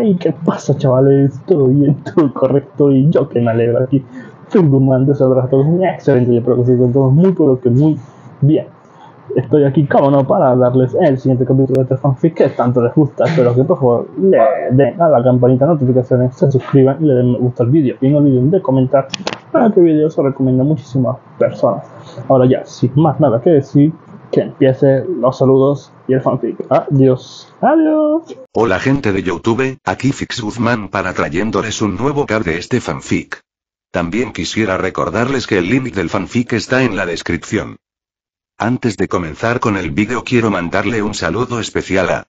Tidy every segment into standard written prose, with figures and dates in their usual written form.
¿Y qué pasa, chavales? Todo bien, todo correcto, y yo que me alegro aquí. Firmando sabrás todos un excelente, yo creo que sí, con todos muy, pero que muy bien. Estoy aquí, como no, para darles el siguiente capítulo de este fanfic que tanto les gusta. Espero que por favor le den a la campanita de notificaciones, se suscriban y le den me gusta al vídeo. Y no olviden de comentar para que el vídeo se recomienda a muchísimas personas. Ahora ya, sin más nada que decir, que empiece los saludos y el fanfic. Adiós. Adiós. Hola gente de YouTube, aquí Fix Guzmán para trayéndoles un nuevo cap de este fanfic. También quisiera recordarles que el link del fanfic está en la descripción. Antes de comenzar con el vídeo quiero mandarle un saludo especial a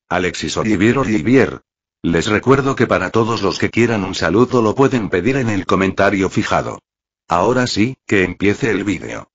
Alexis Olivier. Les recuerdo que para todos los que quieran un saludo lo pueden pedir en el comentario fijado. Ahora sí, que empiece el vídeo.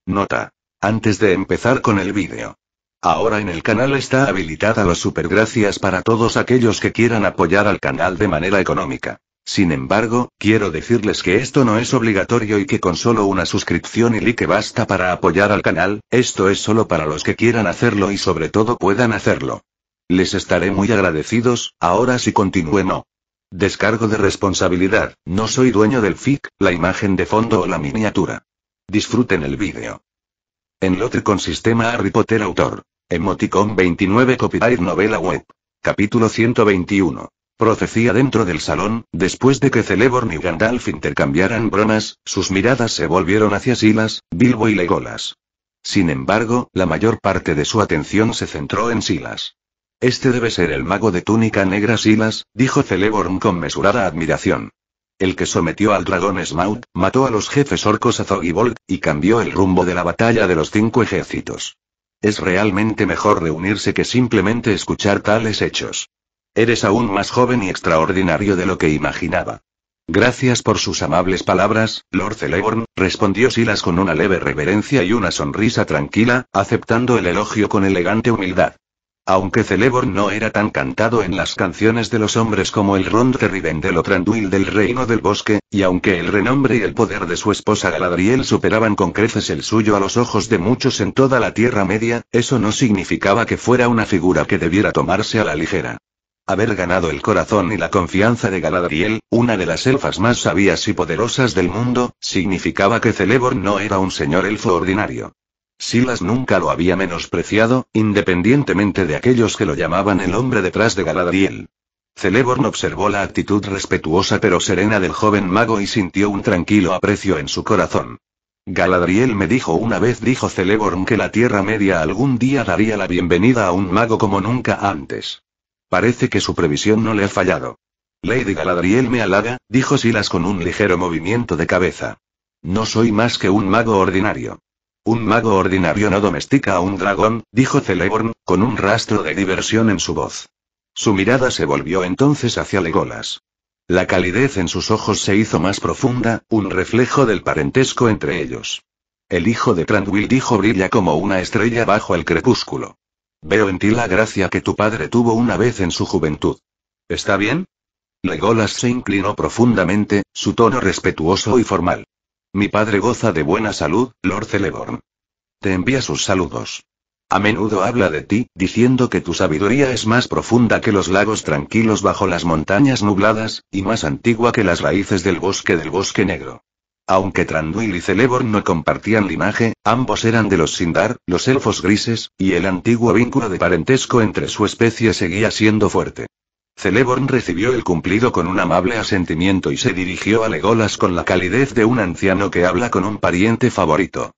Nota. Antes de empezar con el vídeo. Ahora en el canal está habilitada las supergracias para todos aquellos que quieran apoyar al canal de manera económica. Sin embargo, quiero decirles que esto no es obligatorio y que con solo una suscripción y like basta para apoyar al canal, esto es solo para los que quieran hacerlo y sobre todo puedan hacerlo. Les estaré muy agradecidos, ahora sí continúe no. Descargo de responsabilidad, no soy dueño del fic, la imagen de fondo o la miniatura. Disfruten el vídeo. Enlote con sistema Harry Potter autor. Emoticon 29 copyright novela web. Capítulo 121. Profecía dentro del salón, después de que Celeborn y Gandalf intercambiaran bromas, sus miradas se volvieron hacia Silas, Bilbo y Legolas. Sin embargo, la mayor parte de su atención se centró en Silas. Este debe ser el mago de túnica negra Silas, dijo Celeborn con mesurada admiración. El que sometió al dragón Smaug, mató a los jefes orcos Azog y Bolg, y cambió el rumbo de la batalla de los 5 ejércitos. Es realmente mejor reunirse que simplemente escuchar tales hechos. Eres aún más joven y extraordinario de lo que imaginaba. Gracias por sus amables palabras, Lord Celeborn, respondió Silas con una leve reverencia y una sonrisa tranquila, aceptando el elogio con elegante humildad. Aunque Celeborn no era tan cantado en las canciones de los hombres como el Rond de Rivendell o Thranduil del Reino del Bosque, y aunque el renombre y el poder de su esposa Galadriel superaban con creces el suyo a los ojos de muchos en toda la Tierra Media, eso no significaba que fuera una figura que debiera tomarse a la ligera. Haber ganado el corazón y la confianza de Galadriel, una de las elfas más sabias y poderosas del mundo, significaba que Celeborn no era un señor elfo ordinario. Silas nunca lo había menospreciado, independientemente de aquellos que lo llamaban el hombre detrás de Galadriel. Celeborn observó la actitud respetuosa pero serena del joven mago y sintió un tranquilo aprecio en su corazón. Galadriel me dijo una vez, dijo Celeborn, que la Tierra Media algún día daría la bienvenida a un mago como nunca antes. Parece que su previsión no le ha fallado. Lady Galadriel me halaga, dijo Silas con un ligero movimiento de cabeza. No soy más que un mago ordinario. Un mago ordinario no domestica a un dragón, dijo Celeborn, con un rastro de diversión en su voz. Su mirada se volvió entonces hacia Legolas. La calidez en sus ojos se hizo más profunda, un reflejo del parentesco entre ellos. El hijo de Thranduil, dijo, brilla como una estrella bajo el crepúsculo. Veo en ti la gracia que tu padre tuvo una vez en su juventud. ¿Está bien? Legolas se inclinó profundamente, su tono respetuoso y formal. Mi padre goza de buena salud, Lord Celeborn. Te envía sus saludos. A menudo habla de ti, diciendo que tu sabiduría es más profunda que los lagos tranquilos bajo las montañas nubladas, y más antigua que las raíces del bosque negro. Aunque Thranduil y Celeborn no compartían linaje, ambos eran de los Sindar, los elfos grises, y el antiguo vínculo de parentesco entre su especie seguía siendo fuerte. Celeborn recibió el cumplido con un amable asentimiento y se dirigió a Legolas con la calidez de un anciano que habla con un pariente favorito.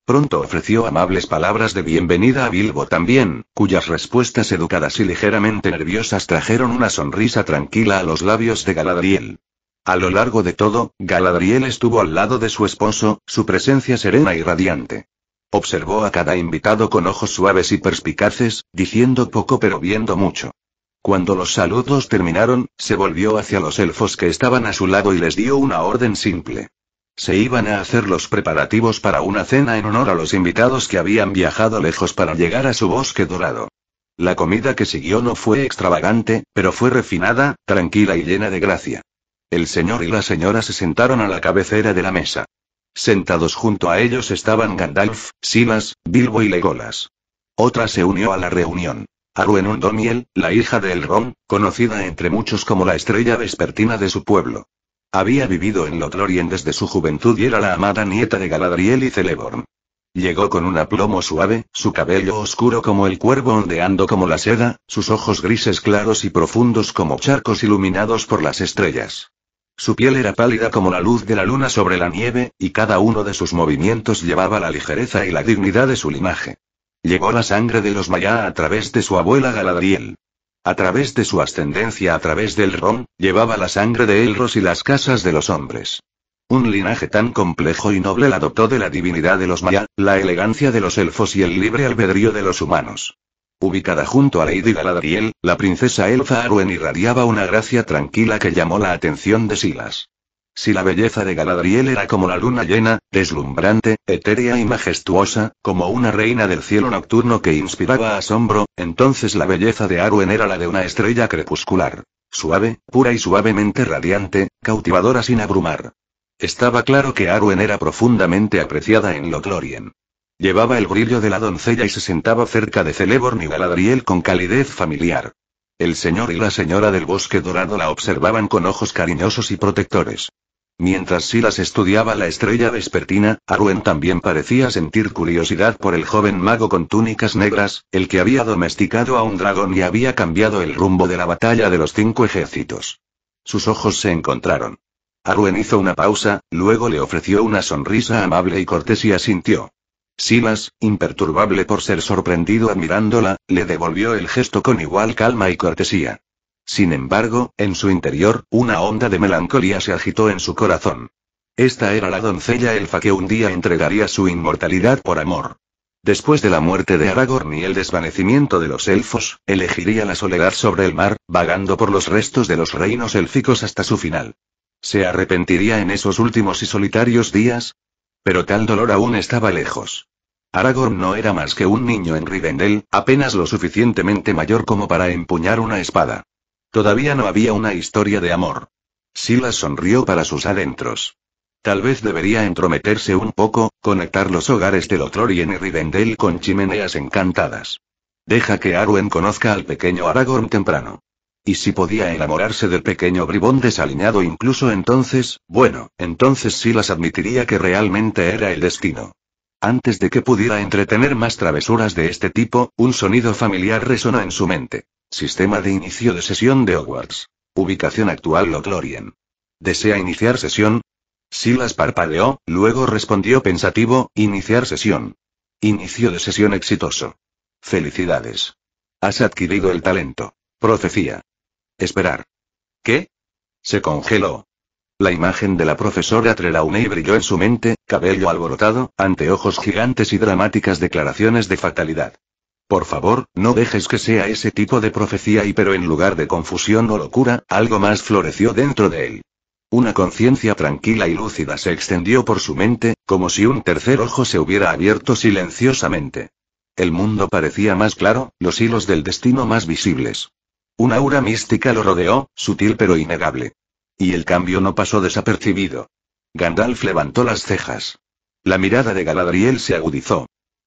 Pronto ofreció amables palabras de bienvenida a Bilbo también, cuyas respuestas educadas y ligeramente nerviosas trajeron una sonrisa tranquila a los labios de Galadriel. A lo largo de todo, Galadriel estuvo al lado de su esposo, su presencia serena y radiante. Observó a cada invitado con ojos suaves y perspicaces, diciendo poco pero viendo mucho. Cuando los saludos terminaron, se volvió hacia los elfos que estaban a su lado y les dio una orden simple. Se iban a hacer los preparativos para una cena en honor a los invitados que habían viajado lejos para llegar a su bosque dorado. La comida que siguió no fue extravagante, pero fue refinada, tranquila y llena de gracia. El señor y la señora se sentaron a la cabecera de la mesa. Sentados junto a ellos estaban Gandalf, Silas, Bilbo y Legolas. Otra se unió a la reunión. Arwen Undomiel, la hija de Elrond, conocida entre muchos como la estrella vespertina de su pueblo. Había vivido en Lothlórien desde su juventud y era la amada nieta de Galadriel y Celeborn. Llegó con un aplomo suave, su cabello oscuro como el cuervo ondeando como la seda, sus ojos grises claros y profundos como charcos iluminados por las estrellas. Su piel era pálida como la luz de la luna sobre la nieve, y cada uno de sus movimientos llevaba la ligereza y la dignidad de su linaje. Llegó la sangre de los Maiar a través de su abuela Galadriel. A través de su ascendencia a través del Elrond, llevaba la sangre de Elros y las casas de los hombres. Un linaje tan complejo y noble la adoptó de la divinidad de los Maiar, la elegancia de los elfos y el libre albedrío de los humanos. Ubicada junto a Lady Galadriel, la princesa elfa Arwen irradiaba una gracia tranquila que llamó la atención de Silas. Si la belleza de Galadriel era como la luna llena, deslumbrante, etérea y majestuosa, como una reina del cielo nocturno que inspiraba asombro, entonces la belleza de Arwen era la de una estrella crepuscular. Suave, pura y suavemente radiante, cautivadora sin abrumar. Estaba claro que Arwen era profundamente apreciada en Lothlórien. Llevaba el brillo de la doncella y se sentaba cerca de Celeborn y Galadriel con calidez familiar. El señor y la señora del bosque dorado la observaban con ojos cariñosos y protectores. Mientras Silas estudiaba la estrella vespertina, Arwen también parecía sentir curiosidad por el joven mago con túnicas negras, el que había domesticado a un dragón y había cambiado el rumbo de la batalla de los 5 ejércitos. Sus ojos se encontraron. Arwen hizo una pausa, luego le ofreció una sonrisa amable y cortés y asintió. Silas, imperturbable por ser sorprendido admirándola, le devolvió el gesto con igual calma y cortesía. Sin embargo, en su interior, una onda de melancolía se agitó en su corazón. Esta era la doncella elfa que un día entregaría su inmortalidad por amor. Después de la muerte de Aragorn y el desvanecimiento de los elfos, elegiría la soledad sobre el mar, vagando por los restos de los reinos élficos hasta su final. ¿Se arrepentiría en esos últimos y solitarios días? Pero tal dolor aún estaba lejos. Aragorn no era más que un niño en Rivendell, apenas lo suficientemente mayor como para empuñar una espada. Todavía no había una historia de amor. Silas sonrió para sus adentros. Tal vez debería entrometerse un poco, conectar los hogares de Lothlórien y Rivendell con chimeneas encantadas. Deja que Arwen conozca al pequeño Aragorn temprano. Y si podía enamorarse del pequeño bribón desaliñado incluso entonces, bueno, entonces Silas admitiría que realmente era el destino. Antes de que pudiera entretener más travesuras de este tipo, un sonido familiar resonó en su mente. Sistema de inicio de sesión de Hogwarts. Ubicación actual Lothlórien. ¿Desea iniciar sesión? Silas parpadeó, luego respondió pensativo, iniciar sesión. Inicio de sesión exitoso. Felicidades. Has adquirido el talento. Profecía. Esperar. ¿Qué? Se congeló. La imagen de la profesora Trelawney brilló en su mente, cabello alborotado, anteojos gigantes y dramáticas declaraciones de fatalidad. Por favor, no dejes que sea ese tipo de profecía pero en lugar de confusión o locura, algo más floreció dentro de él. Una conciencia tranquila y lúcida se extendió por su mente, como si un tercer ojo se hubiera abierto silenciosamente. El mundo parecía más claro, los hilos del destino más visibles. Un aura mística lo rodeó, sutil pero innegable. Y el cambio no pasó desapercibido. Gandalf levantó las cejas. La mirada de Galadriel se agudizó.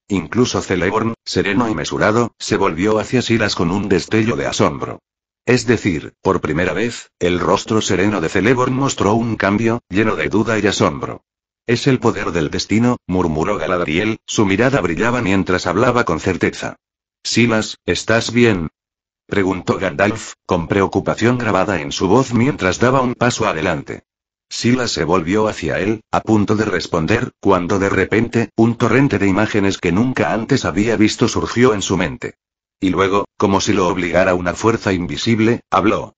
Incluso Celeborn, sereno y mesurado, se volvió hacia Silas con un destello de asombro. Es decir, por primera vez, el rostro sereno de Celeborn mostró un cambio, lleno de duda y asombro. Es el poder del destino, murmuró Galadriel, su mirada brillaba mientras hablaba con certeza. Silas, ¿estás bien?, preguntó Gandalf, con preocupación grabada en su voz mientras daba un paso adelante. Silas se volvió hacia él, a punto de responder, cuando de repente, un torrente de imágenes que nunca antes había visto surgió en su mente. Y luego, como si lo obligara una fuerza invisible, habló.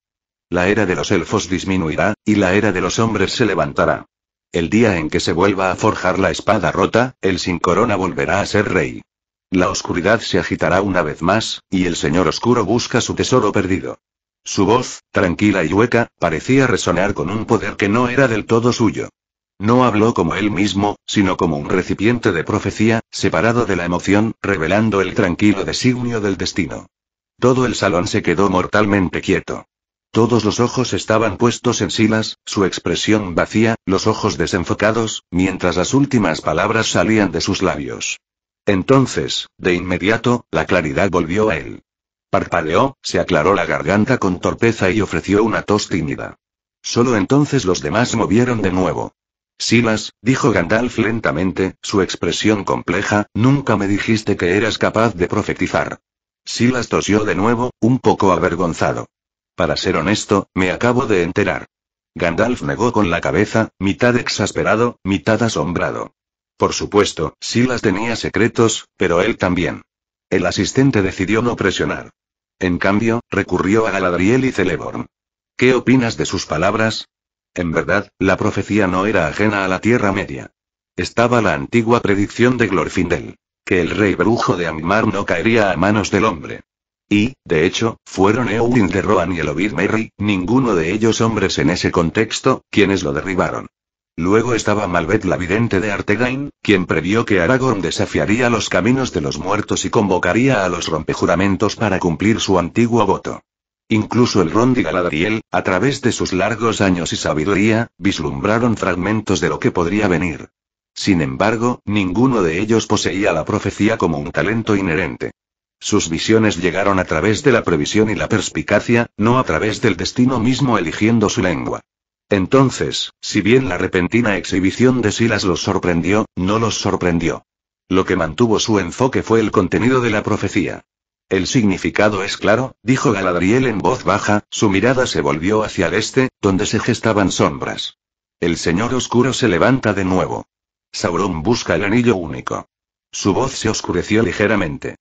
La era de los elfos disminuirá, y la era de los hombres se levantará. El día en que se vuelva a forjar la espada rota, el sin corona volverá a ser rey. La oscuridad se agitará una vez más, y el Señor Oscuro busca su tesoro perdido. Su voz, tranquila y hueca, parecía resonar con un poder que no era del todo suyo. No habló como él mismo, sino como un recipiente de profecía, separado de la emoción, revelando el tranquilo designio del destino. Todo el salón se quedó mortalmente quieto. Todos los ojos estaban puestos en Silas, su expresión vacía, los ojos desenfocados, mientras las últimas palabras salían de sus labios. Entonces, de inmediato, la claridad volvió a él. Parpadeó, se aclaró la garganta con torpeza y ofreció una tos tímida. Solo entonces los demás movieron de nuevo. Silas, dijo Gandalf lentamente, su expresión compleja, nunca me dijiste que eras capaz de profetizar. Silas tosió de nuevo, un poco avergonzado. Para ser honesto, me acabo de enterar. Gandalf negó con la cabeza, mitad exasperado, mitad asombrado. Por supuesto, Silas tenía secretos, pero él también. El asistente decidió no presionar. En cambio, recurrió a Galadriel y Celeborn. ¿Qué opinas de sus palabras? En verdad, la profecía no era ajena a la Tierra Media. Estaba la antigua predicción de Glorfindel, que el rey brujo de Angmar no caería a manos del hombre. Y, de hecho, fueron Éowyn de Rohan y Elovir Merry, ninguno de ellos hombres en ese contexto, quienes lo derribaron. Luego estaba Malbeth la vidente de Arthedain, quien previó que Aragorn desafiaría los caminos de los muertos y convocaría a los rompejuramentos para cumplir su antiguo voto. Incluso Elrond y Galadriel, a través de sus largos años y sabiduría, vislumbraron fragmentos de lo que podría venir. Sin embargo, ninguno de ellos poseía la profecía como un talento inherente. Sus visiones llegaron a través de la previsión y la perspicacia, no a través del destino mismo eligiendo su lengua. Entonces, si bien la repentina exhibición de Silas los sorprendió, no los sorprendió. Lo que mantuvo su enfoque fue el contenido de la profecía. El significado es claro, dijo Galadriel en voz baja, su mirada se volvió hacia el este, donde se gestaban sombras. El Señor Oscuro se levanta de nuevo. Sauron busca el anillo único. Su voz se oscureció ligeramente.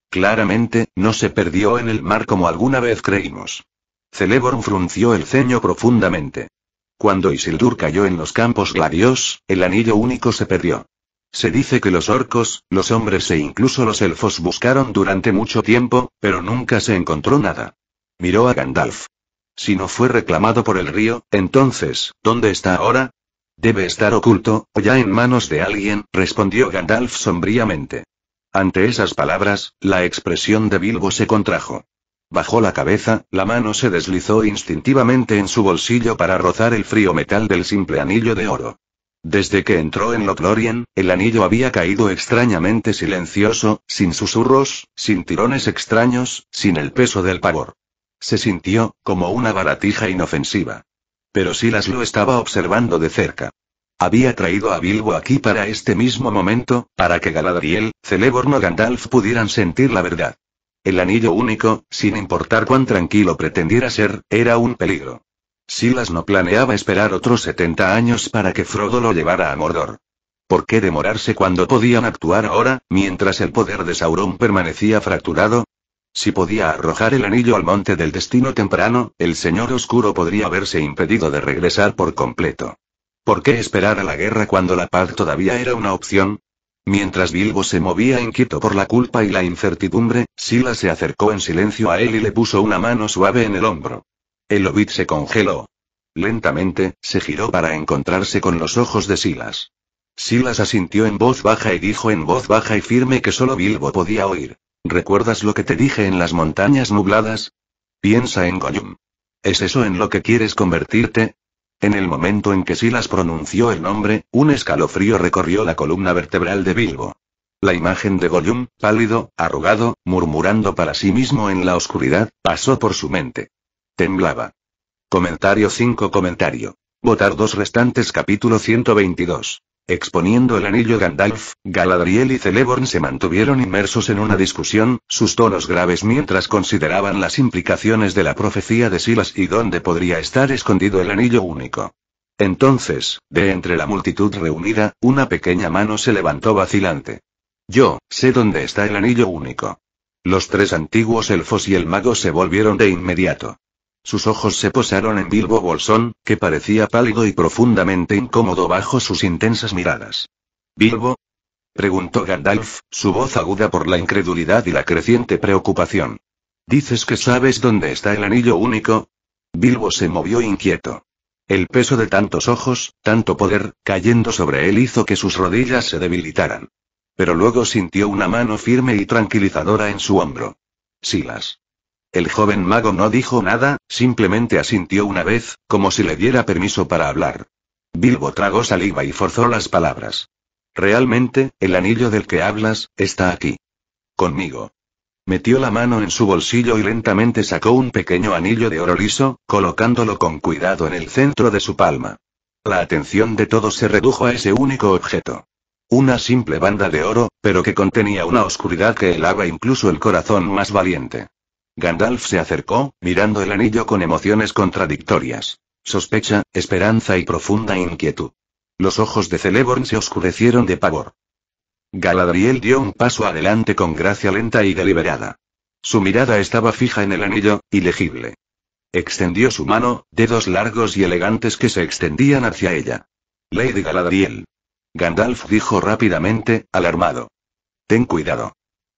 Claramente, no se perdió en el mar como alguna vez creímos. Celeborn frunció el ceño profundamente. Cuando Isildur cayó en los campos gladios, el anillo único se perdió. Se dice que los orcos, los hombres e incluso los elfos buscaron durante mucho tiempo, pero nunca se encontró nada. Miró a Gandalf. Si no fue reclamado por el río, entonces, ¿dónde está ahora? Debe estar oculto, o ya en manos de alguien, respondió Gandalf sombríamente. Ante esas palabras, la expresión de Bilbo se contrajo. Bajó la cabeza, la mano se deslizó instintivamente en su bolsillo para rozar el frío metal del simple anillo de oro. Desde que entró en Lothlórien, el anillo había caído extrañamente silencioso, sin susurros, sin tirones extraños, sin el peso del pavor. Se sintió, como una baratija inofensiva. Pero Silas lo estaba observando de cerca. Había traído a Bilbo aquí para este mismo momento, para que Galadriel, Celeborn o Gandalf pudieran sentir la verdad. El anillo único, sin importar cuán tranquilo pretendiera ser, era un peligro. Silas no planeaba esperar otros 70 años para que Frodo lo llevara a Mordor. ¿Por qué demorarse cuando podían actuar ahora, mientras el poder de Sauron permanecía fracturado? Si podía arrojar el anillo al monte del destino temprano, el Señor Oscuro podría haberse impedido de regresar por completo. ¿Por qué esperar a la guerra cuando la paz todavía era una opción? Mientras Bilbo se movía inquieto por la culpa y la incertidumbre, Silas se acercó en silencio a él y le puso una mano suave en el hombro. El hobbit se congeló. Lentamente, se giró para encontrarse con los ojos de Silas. Silas asintió en voz baja y dijo en voz baja y firme que solo Bilbo podía oír. ¿Recuerdas lo que te dije en las montañas nubladas? Piensa en Gollum. ¿Es eso en lo que quieres convertirte? En el momento en que Silas pronunció el nombre, un escalofrío recorrió la columna vertebral de Bilbo. La imagen de Gollum, pálido, arrugado, murmurando para sí mismo en la oscuridad, pasó por su mente. Temblaba. Comentario 5. Votar 2 restantes. Capítulo 122. Exponiendo el anillo. Gandalf, Galadriel y Celeborn se mantuvieron inmersos en una discusión, sus tonos graves mientras consideraban las implicaciones de la profecía de Silas y dónde podría estar escondido el anillo único. Entonces, de entre la multitud reunida, una pequeña mano se levantó vacilante. Yo sé dónde está el anillo único. Los 3 antiguos elfos y el mago se volvieron de inmediato. Sus ojos se posaron en Bilbo Bolsón, que parecía pálido y profundamente incómodo bajo sus intensas miradas. ¿Bilbo? Preguntó Gandalf, su voz aguda por la incredulidad y la creciente preocupación. ¿Dices que sabes dónde está el anillo único? Bilbo se movió inquieto. El peso de tantos ojos, tanto poder, cayendo sobre él hizo que sus rodillas se debilitaran. Pero luego sintió una mano firme y tranquilizadora en su hombro. Silas. El joven mago no dijo nada, simplemente asintió una vez, como si le diera permiso para hablar. Bilbo tragó saliva y forzó las palabras. Realmente, el anillo del que hablas, está aquí. Conmigo. Metió la mano en su bolsillo y lentamente sacó un pequeño anillo de oro liso, colocándolo con cuidado en el centro de su palma. La atención de todos se redujo a ese único objeto. Una simple banda de oro, pero que contenía una oscuridad que helaba incluso el corazón más valiente. Gandalf se acercó, mirando el anillo con emociones contradictorias. Sospecha, esperanza y profunda inquietud. Los ojos de Celeborn se oscurecieron de pavor. Galadriel dio un paso adelante con gracia lenta y deliberada. Su mirada estaba fija en el anillo, ilegible. Extendió su mano, dedos largos y elegantes que se extendían hacia ella. Lady Galadriel. Gandalf dijo rápidamente, alarmado. Ten cuidado.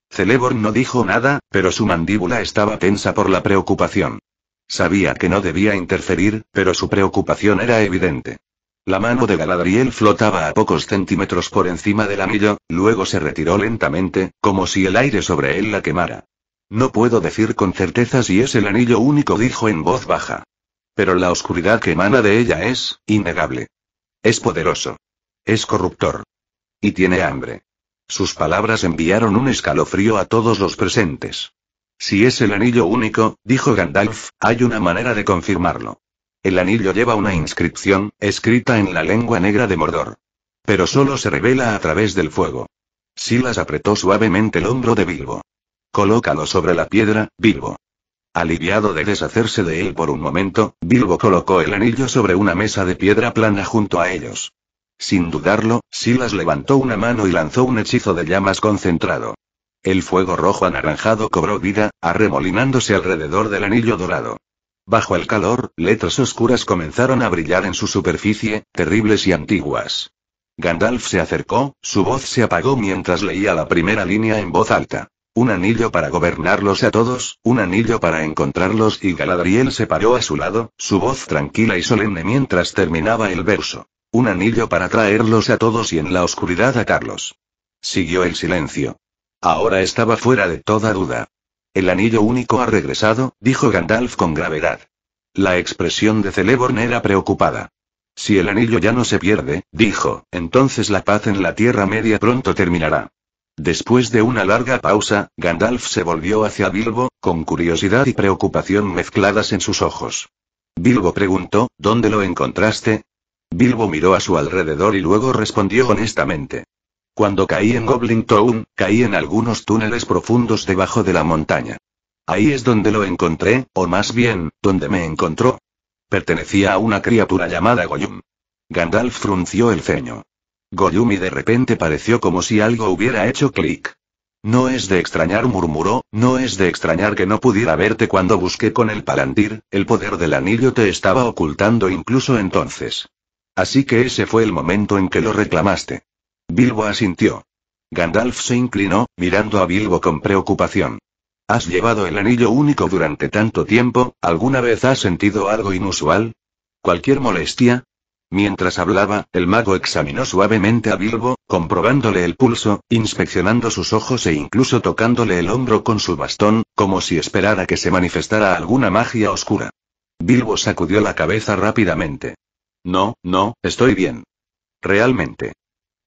Celeborn no dijo nada, pero su mandíbula estaba tensa por la preocupación. Sabía que no debía interferir, pero su preocupación era evidente. La mano de Galadriel flotaba a pocos centímetros por encima del anillo, luego se retiró lentamente, como si el aire sobre él la quemara. No puedo decir con certeza si es el anillo único, dijo en voz baja. Pero la oscuridad que emana de ella es innegable. Es poderoso. Es corruptor. Y tiene hambre. Sus palabras enviaron un escalofrío a todos los presentes. Si es el anillo único, dijo Gandalf, hay una manera de confirmarlo. El anillo lleva una inscripción, escrita en la lengua negra de Mordor. Pero solo se revela a través del fuego. Silas apretó suavemente el hombro de Bilbo. Colócalo sobre la piedra, Bilbo. Aliviado de deshacerse de él por un momento, Bilbo colocó el anillo sobre una mesa de piedra plana junto a ellos. Sin dudarlo, Silas levantó una mano y lanzó un hechizo de llamas concentrado. El fuego rojo anaranjado cobró vida, arremolinándose alrededor del anillo dorado. Bajo el calor, letras oscuras comenzaron a brillar en su superficie, terribles y antiguas. Gandalf se acercó, su voz se apagó mientras leía la primera línea en voz alta. Un anillo para gobernarlos a todos, un anillo para encontrarlos, y Galadriel se paró a su lado, su voz tranquila y solemne mientras terminaba el verso. Un anillo para traerlos a todos y en la oscuridad atarlos. Siguió el silencio. Ahora estaba fuera de toda duda. El anillo único ha regresado, dijo Gandalf con gravedad. La expresión de Celeborn era preocupada. Si el anillo ya no se pierde, dijo, entonces la paz en la Tierra Media pronto terminará. Después de una larga pausa, Gandalf se volvió hacia Bilbo, con curiosidad y preocupación mezcladas en sus ojos. Bilbo preguntó, ¿dónde lo encontraste? Bilbo miró a su alrededor y luego respondió honestamente. Cuando caí en Goblin Town, caí en algunos túneles profundos debajo de la montaña. Ahí es donde lo encontré, o más bien, donde me encontró. Pertenecía a una criatura llamada Gollum. Gandalf frunció el ceño. Gollum, y de repente pareció como si algo hubiera hecho clic. No es de extrañar, murmuró, no es de extrañar que no pudiera verte cuando busqué con el Palantir, el poder del anillo te estaba ocultando incluso entonces. Así que ese fue el momento en que lo reclamaste. Bilbo asintió. Gandalf se inclinó, mirando a Bilbo con preocupación. ¿Has llevado el anillo único durante tanto tiempo? ¿Alguna vez has sentido algo inusual? ¿Cualquier molestia? Mientras hablaba, el mago examinó suavemente a Bilbo, comprobándole el pulso, inspeccionando sus ojos e incluso tocándole el hombro con su bastón, como si esperara que se manifestara alguna magia oscura. Bilbo sacudió la cabeza rápidamente. No, estoy bien. Realmente.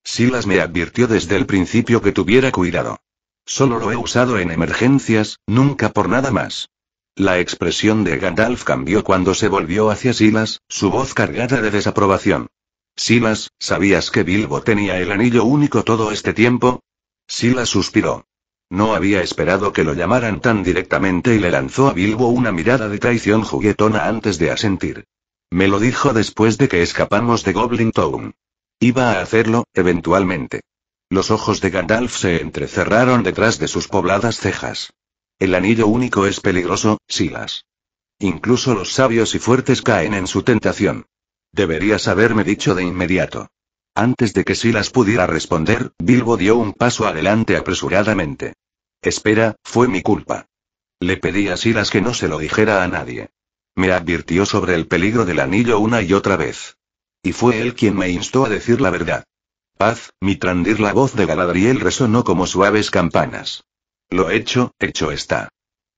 Silas me advirtió desde el principio que tuviera cuidado. Solo lo he usado en emergencias, nunca por nada más. La expresión de Gandalf cambió cuando se volvió hacia Silas, su voz cargada de desaprobación. Silas, ¿sabías que Bilbo tenía el anillo único todo este tiempo? Silas suspiró. No había esperado que lo llamaran tan directamente y le lanzó a Bilbo una mirada de traición juguetona antes de asentir. Me lo dijo después de que escapamos de Goblin Town. Iba a hacerlo, eventualmente. Los ojos de Gandalf se entrecerraron detrás de sus pobladas cejas. El anillo único es peligroso, Silas. Incluso los sabios y fuertes caen en su tentación. Deberías haberme dicho de inmediato. Antes de que Silas pudiera responder, Bilbo dio un paso adelante apresuradamente. Espera, fue mi culpa. Le pedí a Silas que no se lo dijera a nadie. Me advirtió sobre el peligro del anillo una y otra vez. Y fue él quien me instó a decir la verdad. Paz, Mitrandir. La voz de Galadriel resonó como suaves campanas. Lo hecho está.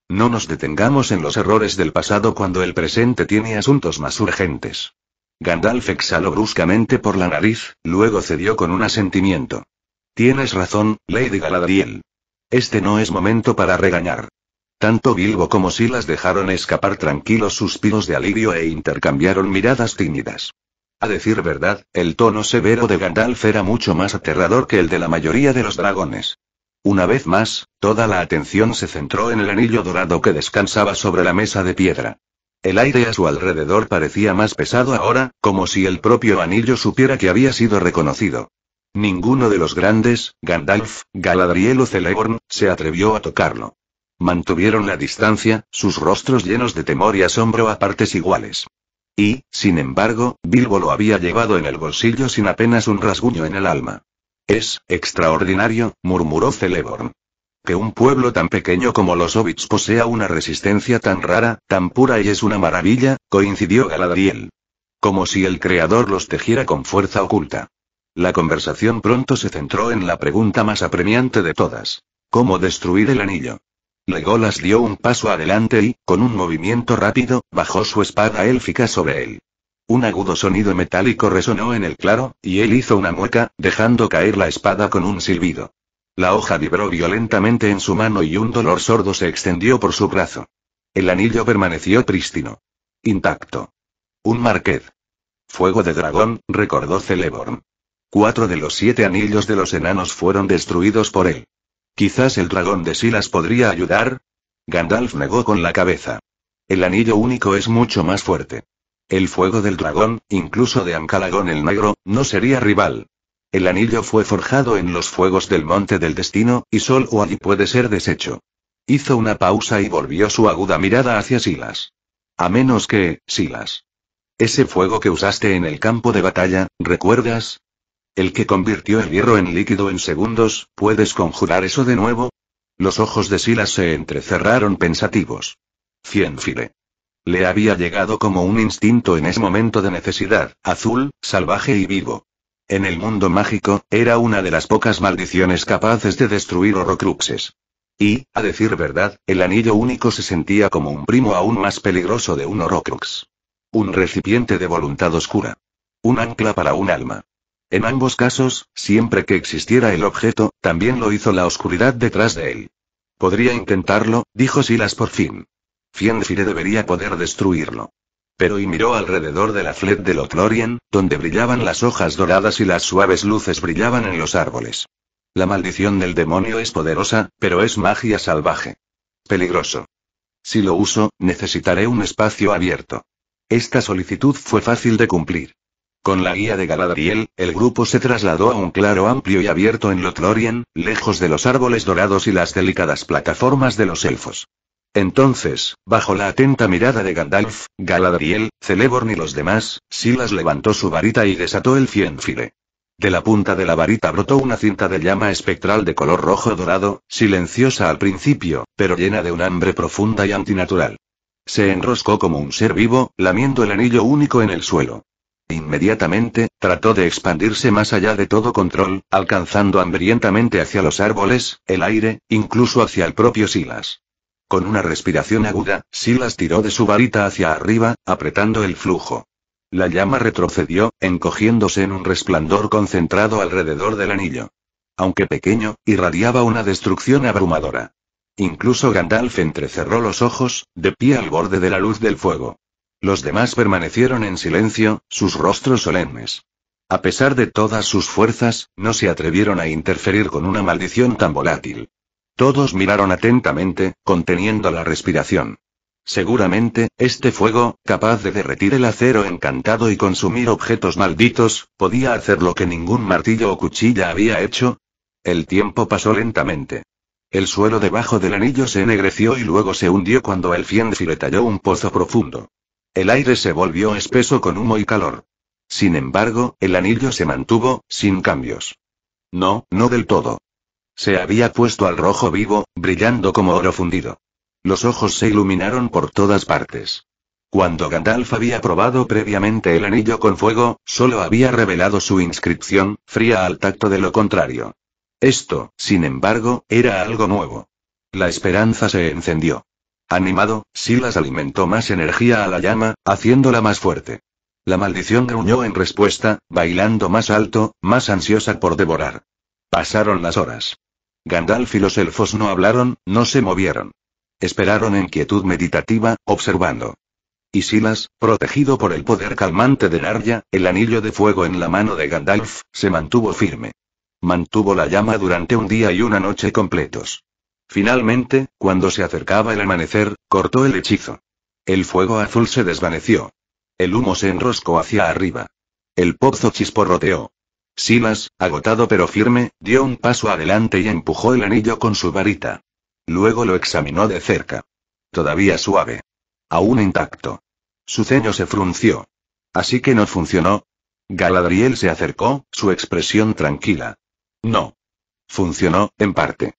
No nos detengamos en los errores del pasado cuando el presente tiene asuntos más urgentes. Gandalf exhaló bruscamente por la nariz, luego cedió con un asentimiento. Tienes razón, Lady Galadriel. Este no es momento para regañar. Tanto Bilbo como Silas dejaron escapar tranquilos suspiros de alivio e intercambiaron miradas tímidas. A decir verdad, el tono severo de Gandalf era mucho más aterrador que el de la mayoría de los dragones. Una vez más, toda la atención se centró en el anillo dorado que descansaba sobre la mesa de piedra. El aire a su alrededor parecía más pesado ahora, como si el propio anillo supiera que había sido reconocido. Ninguno de los grandes, Gandalf, Galadriel o Celeborn, se atrevió a tocarlo. Mantuvieron la distancia, sus rostros llenos de temor y asombro a partes iguales. Y, sin embargo, Bilbo lo había llevado en el bolsillo sin apenas un rasguño en el alma. Es extraordinario, murmuró Celeborn. Que un pueblo tan pequeño como los hobbits posea una resistencia tan rara, tan pura y es una maravilla, coincidió Galadriel. Como si el creador los tejiera con fuerza oculta. La conversación pronto se centró en la pregunta más apremiante de todas. ¿Cómo destruir el anillo? Legolas dio un paso adelante y, con un movimiento rápido, bajó su espada élfica sobre él. Un agudo sonido metálico resonó en el claro, y él hizo una mueca, dejando caer la espada con un silbido. La hoja vibró violentamente en su mano y un dolor sordo se extendió por su brazo. El anillo permaneció prístino. Intacto. Un marqués. Fuego de dragón, recordó Celeborn. 4 de los 7 anillos de los enanos fueron destruidos por él. Quizás el dragón de Silas podría ayudar. Gandalf negó con la cabeza. El anillo único es mucho más fuerte. El fuego del dragón, incluso de Ancalagón el Negro, no sería rival. El anillo fue forjado en los fuegos del Monte del Destino, y solo allí puede ser deshecho. Hizo una pausa y volvió su aguda mirada hacia Silas. A menos que, Silas. Ese fuego que usaste en el campo de batalla, ¿recuerdas? El que convirtió el hierro en líquido en segundos, ¿puedes conjurar eso de nuevo? Los ojos de Silas se entrecerraron pensativos. Fiendfile. Le había llegado como un instinto en ese momento de necesidad, azul, salvaje y vivo. En el mundo mágico, era una de las pocas maldiciones capaces de destruir horrocruxes. Y, a decir verdad, el anillo único se sentía como un primo aún más peligroso de un horrocrux. Un recipiente de voluntad oscura. Un ancla para un alma. En ambos casos, siempre que existiera el objeto, también lo hizo la oscuridad detrás de él. Podría intentarlo, dijo Silas por fin. Fiendfire debería poder destruirlo. Pero y miró alrededor de la Flet de Lothlórien, donde brillaban las hojas doradas y las suaves luces brillaban en los árboles. La maldición del demonio es poderosa, pero es magia salvaje. Peligroso. Si lo uso, necesitaré un espacio abierto. Esta solicitud fue fácil de cumplir. Con la guía de Galadriel, el grupo se trasladó a un claro amplio y abierto en Lothlórien, lejos de los árboles dorados y las delicadas plataformas de los elfos. Entonces, bajo la atenta mirada de Gandalf, Galadriel, Celeborn y los demás, Silas levantó su varita y desató el Fiendfile. De la punta de la varita brotó una cinta de llama espectral de color rojo dorado, silenciosa al principio, pero llena de un hambre profunda y antinatural. Se enroscó como un ser vivo, lamiendo el anillo único en el suelo. Inmediatamente, trató de expandirse más allá de todo control, alcanzando hambrientamente hacia los árboles, el aire, incluso hacia el propio Silas. Con una respiración aguda, Silas tiró de su varita hacia arriba, apretando el flujo. La llama retrocedió, encogiéndose en un resplandor concentrado alrededor del anillo. Aunque pequeño, irradiaba una destrucción abrumadora. Incluso Gandalf entrecerró los ojos, de pie al borde de la luz del fuego. Los demás permanecieron en silencio, sus rostros solemnes. A pesar de todas sus fuerzas, no se atrevieron a interferir con una maldición tan volátil. Todos miraron atentamente, conteniendo la respiración. Seguramente, este fuego, capaz de derretir el acero encantado y consumir objetos malditos, podía hacer lo que ningún martillo o cuchilla había hecho. El tiempo pasó lentamente. El suelo debajo del anillo se ennegreció y luego se hundió cuando el Fiendfile talló un pozo profundo. El aire se volvió espeso con humo y calor. Sin embargo, el anillo se mantuvo, sin cambios. No del todo. Se había puesto al rojo vivo, brillando como oro fundido. Los ojos se iluminaron por todas partes. Cuando Gandalf había probado previamente el anillo con fuego, solo había revelado su inscripción, fría al tacto de lo contrario. Esto, sin embargo, era algo nuevo. La esperanza se encendió. Animado, Silas alimentó más energía a la llama, haciéndola más fuerte. La maldición gruñó en respuesta, bailando más alto, más ansiosa por devorar. Pasaron las horas. Gandalf y los elfos no hablaron, no se movieron. Esperaron en quietud meditativa, observando. Y Silas, protegido por el poder calmante de Narya, el anillo de fuego en la mano de Gandalf, se mantuvo firme. Mantuvo la llama durante un día y una noche completos. Finalmente, cuando se acercaba el amanecer, cortó el hechizo. El fuego azul se desvaneció. El humo se enroscó hacia arriba. El pozo chisporroteó. Silas, agotado pero firme, dio un paso adelante y empujó el anillo con su varita. Luego lo examinó de cerca. Todavía suave. Aún intacto. Su ceño se frunció. ¿Así que no funcionó? Galadriel se acercó, su expresión tranquila. No. Funcionó, en parte.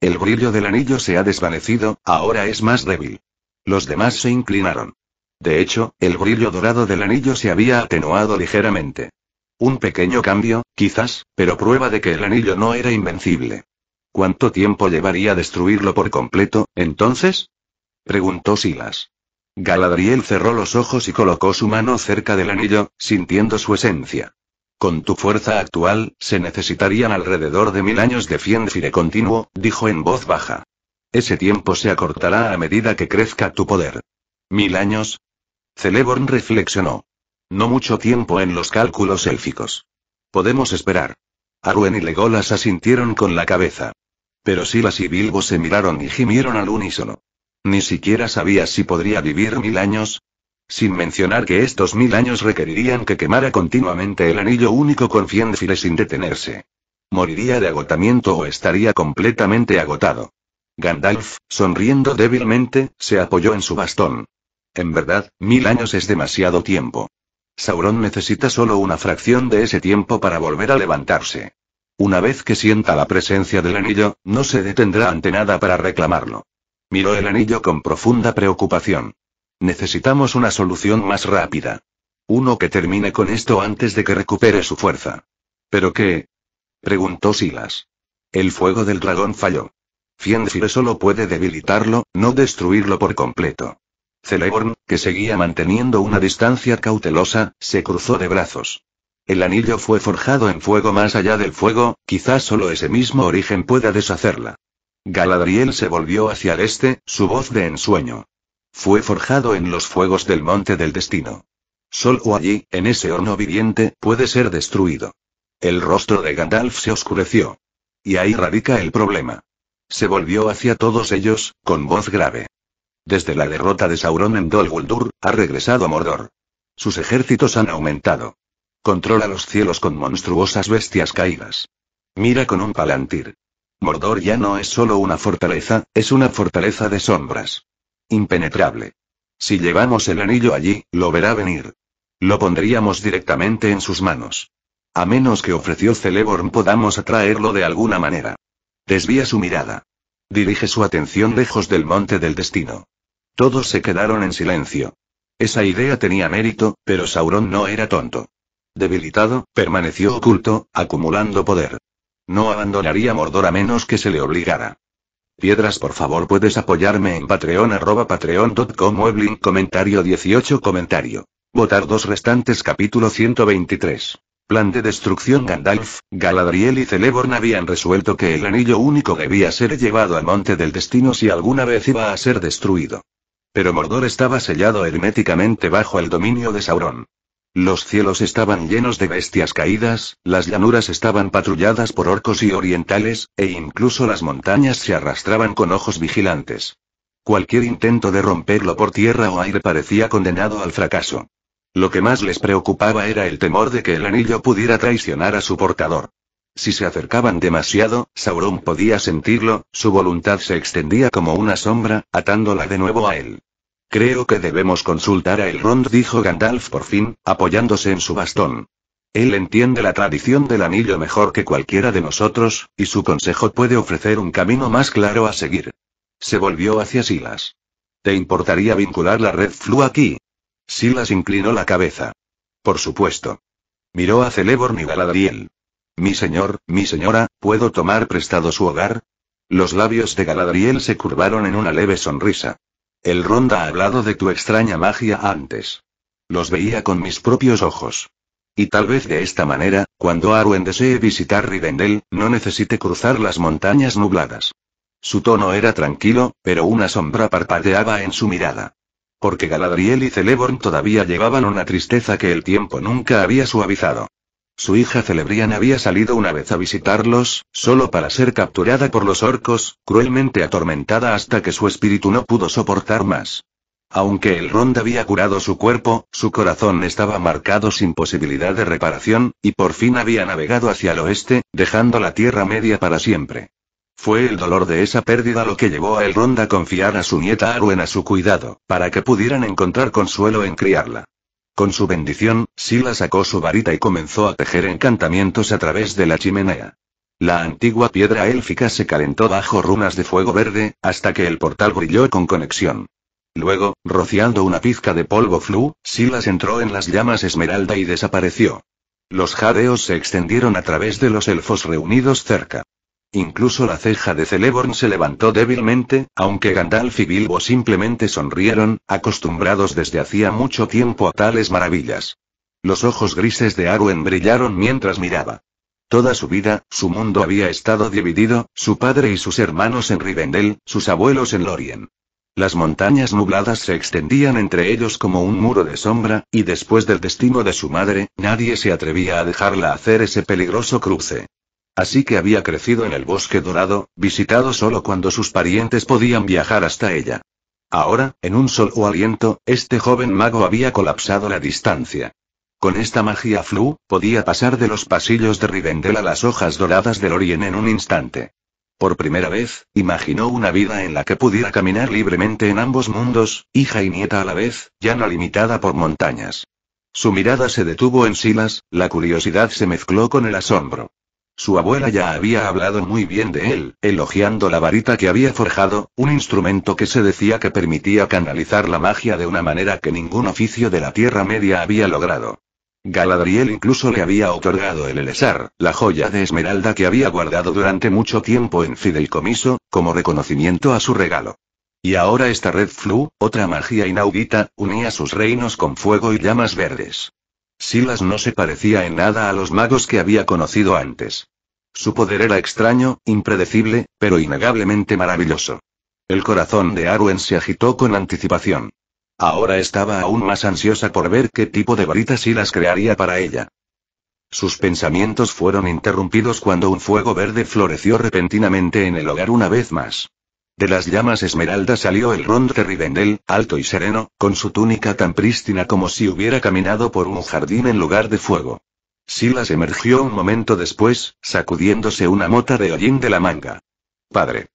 El brillo del anillo se ha desvanecido, ahora es más débil. Los demás se inclinaron. De hecho, el brillo dorado del anillo se había atenuado ligeramente. Un pequeño cambio, quizás, pero prueba de que el anillo no era invencible. ¿Cuánto tiempo llevaría destruirlo por completo, entonces? Preguntó Silas. Galadriel cerró los ojos y colocó su mano cerca del anillo, sintiendo su esencia. Con tu fuerza actual, se necesitarían alrededor de 1000 años de Fiendfire continuo, dijo en voz baja. Ese tiempo se acortará a medida que crezca tu poder. ¿1000 años? Celeborn reflexionó. No mucho tiempo en los cálculos élficos. Podemos esperar. Arwen y Legolas asintieron con la cabeza. Pero Silas y Bilbo se miraron y gimieron al unísono. Ni siquiera sabía si podría vivir 1000 años. Sin mencionar que estos 1000 años requerirían que quemara continuamente el anillo único con Fiendfire sin detenerse. Moriría de agotamiento o estaría completamente agotado. Gandalf, sonriendo débilmente, se apoyó en su bastón. En verdad, 1000 años es demasiado tiempo. Sauron necesita solo una fracción de ese tiempo para volver a levantarse. Una vez que sienta la presencia del anillo, no se detendrá ante nada para reclamarlo. Miró el anillo con profunda preocupación. Necesitamos una solución más rápida. Uno que termine con esto antes de que recupere su fuerza. ¿Pero qué? Preguntó Silas. El fuego del dragón falló. Fiendfire solo puede debilitarlo, no destruirlo por completo. Celeborn, que seguía manteniendo una distancia cautelosa, se cruzó de brazos. El anillo fue forjado en fuego más allá del fuego, quizás solo ese mismo origen pueda deshacerla. Galadriel se volvió hacia el este, su voz de ensueño. Fue forjado en los fuegos del Monte del Destino. Solo allí, en ese horno viviente, puede ser destruido. El rostro de Gandalf se oscureció. Y ahí radica el problema. Se volvió hacia todos ellos, con voz grave. Desde la derrota de Sauron en Dol Guldur, ha regresado Mordor. Sus ejércitos han aumentado. Controla los cielos con monstruosas bestias caídas. Mira con un palantir. Mordor ya no es solo una fortaleza, es una fortaleza de sombras. Impenetrable. Si llevamos el anillo allí, lo verá venir. Lo pondríamos directamente en sus manos. A menos que ofreció Celeborn podamos atraerlo de alguna manera. Desvía su mirada. Dirige su atención lejos del Monte del Destino. Todos se quedaron en silencio. Esa idea tenía mérito, pero Sauron no era tonto. Debilitado, permaneció oculto, acumulando poder. No abandonaría Mordor a menos que se le obligara. Piedras, por favor, puedes apoyarme en Patreon @patreon.com Weblink comentario 18 comentario. Votar 2 restantes capítulo 123. Plan de destrucción. Gandalf, Galadriel y Celeborn habían resuelto que el anillo único debía ser llevado al Monte del Destino si alguna vez iba a ser destruido. Pero Mordor estaba sellado herméticamente bajo el dominio de Sauron. Los cielos estaban llenos de bestias caídas, las llanuras estaban patrulladas por orcos y orientales, e incluso las montañas se arrastraban con ojos vigilantes. Cualquier intento de romperlo por tierra o aire parecía condenado al fracaso. Lo que más les preocupaba era el temor de que el anillo pudiera traicionar a su portador. Si se acercaban demasiado, Sauron podía sentirlo, su voluntad se extendía como una sombra, atándola de nuevo a él. Creo que debemos consultar a Elrond, dijo Gandalf por fin, apoyándose en su bastón. Él entiende la tradición del anillo mejor que cualquiera de nosotros, y su consejo puede ofrecer un camino más claro a seguir. Se volvió hacia Silas. ¿Te importaría vincular la red Flu aquí? Silas inclinó la cabeza. Por supuesto. Miró a Celeborn y Galadriel. Mi señor, mi señora, ¿puedo tomar prestado su hogar? Los labios de Galadriel se curvaron en una leve sonrisa. Elrond ha hablado de tu extraña magia antes. Los veía con mis propios ojos. Y tal vez de esta manera, cuando Arwen desee visitar Rivendell, no necesite cruzar las montañas nubladas. Su tono era tranquilo, pero una sombra parpadeaba en su mirada. Porque Galadriel y Celeborn todavía llevaban una tristeza que el tiempo nunca había suavizado. Su hija Celebrian había salido una vez a visitarlos, solo para ser capturada por los orcos, cruelmente atormentada hasta que su espíritu no pudo soportar más. Aunque Elrond había curado su cuerpo, su corazón estaba marcado sin posibilidad de reparación, y por fin había navegado hacia el oeste, dejando la Tierra Media para siempre. Fue el dolor de esa pérdida lo que llevó a Elrond a confiar a su nieta Arwen a su cuidado, para que pudieran encontrar consuelo en criarla. Con su bendición, Sila sacó su varita y comenzó a tejer encantamientos a través de la chimenea. La antigua piedra élfica se calentó bajo runas de fuego verde, hasta que el portal brilló con conexión. Luego, rociando una pizca de polvo flu, Silas entró en las llamas esmeralda y desapareció. Los jadeos se extendieron a través de los elfos reunidos cerca. Incluso la ceja de Celeborn se levantó débilmente, aunque Gandalf y Bilbo simplemente sonrieron, acostumbrados desde hacía mucho tiempo a tales maravillas. Los ojos grises de Arwen brillaron mientras miraba. Toda su vida, su mundo había estado dividido, su padre y sus hermanos en Rivendell, sus abuelos en Lórien. Las montañas nubladas se extendían entre ellos como un muro de sombra, y después del destino de su madre, nadie se atrevía a dejarla hacer ese peligroso cruce. Así que había crecido en el Bosque Dorado, visitado solo cuando sus parientes podían viajar hasta ella. Ahora, en un solo aliento, este joven mago había colapsado la distancia. Con esta magia flu, podía pasar de los pasillos de Rivendell a las hojas doradas de Lórien en un instante. Por primera vez, imaginó una vida en la que pudiera caminar libremente en ambos mundos, hija y nieta a la vez, ya no limitada por montañas. Su mirada se detuvo en Silas, la curiosidad se mezcló con el asombro. Su abuela ya había hablado muy bien de él, elogiando la varita que había forjado, un instrumento que se decía que permitía canalizar la magia de una manera que ningún oficio de la Tierra Media había logrado. Galadriel incluso le había otorgado el Elessar, la joya de esmeralda que había guardado durante mucho tiempo en fideicomiso, como reconocimiento a su regalo. Y ahora esta red flu, otra magia inaudita, unía sus reinos con fuego y llamas verdes. Silas no se parecía en nada a los magos que había conocido antes. Su poder era extraño, impredecible, pero innegablemente maravilloso. El corazón de Arwen se agitó con anticipación. Ahora estaba aún más ansiosa por ver qué tipo de varita Silas crearía para ella. Sus pensamientos fueron interrumpidos cuando un fuego verde floreció repentinamente en el hogar una vez más. De las llamas esmeralda salió Elrond de Rivendell, alto y sereno, con su túnica tan prístina como si hubiera caminado por un jardín en lugar de fuego. Silas emergió un momento después, sacudiéndose una mota de hollín de la manga. «Padre».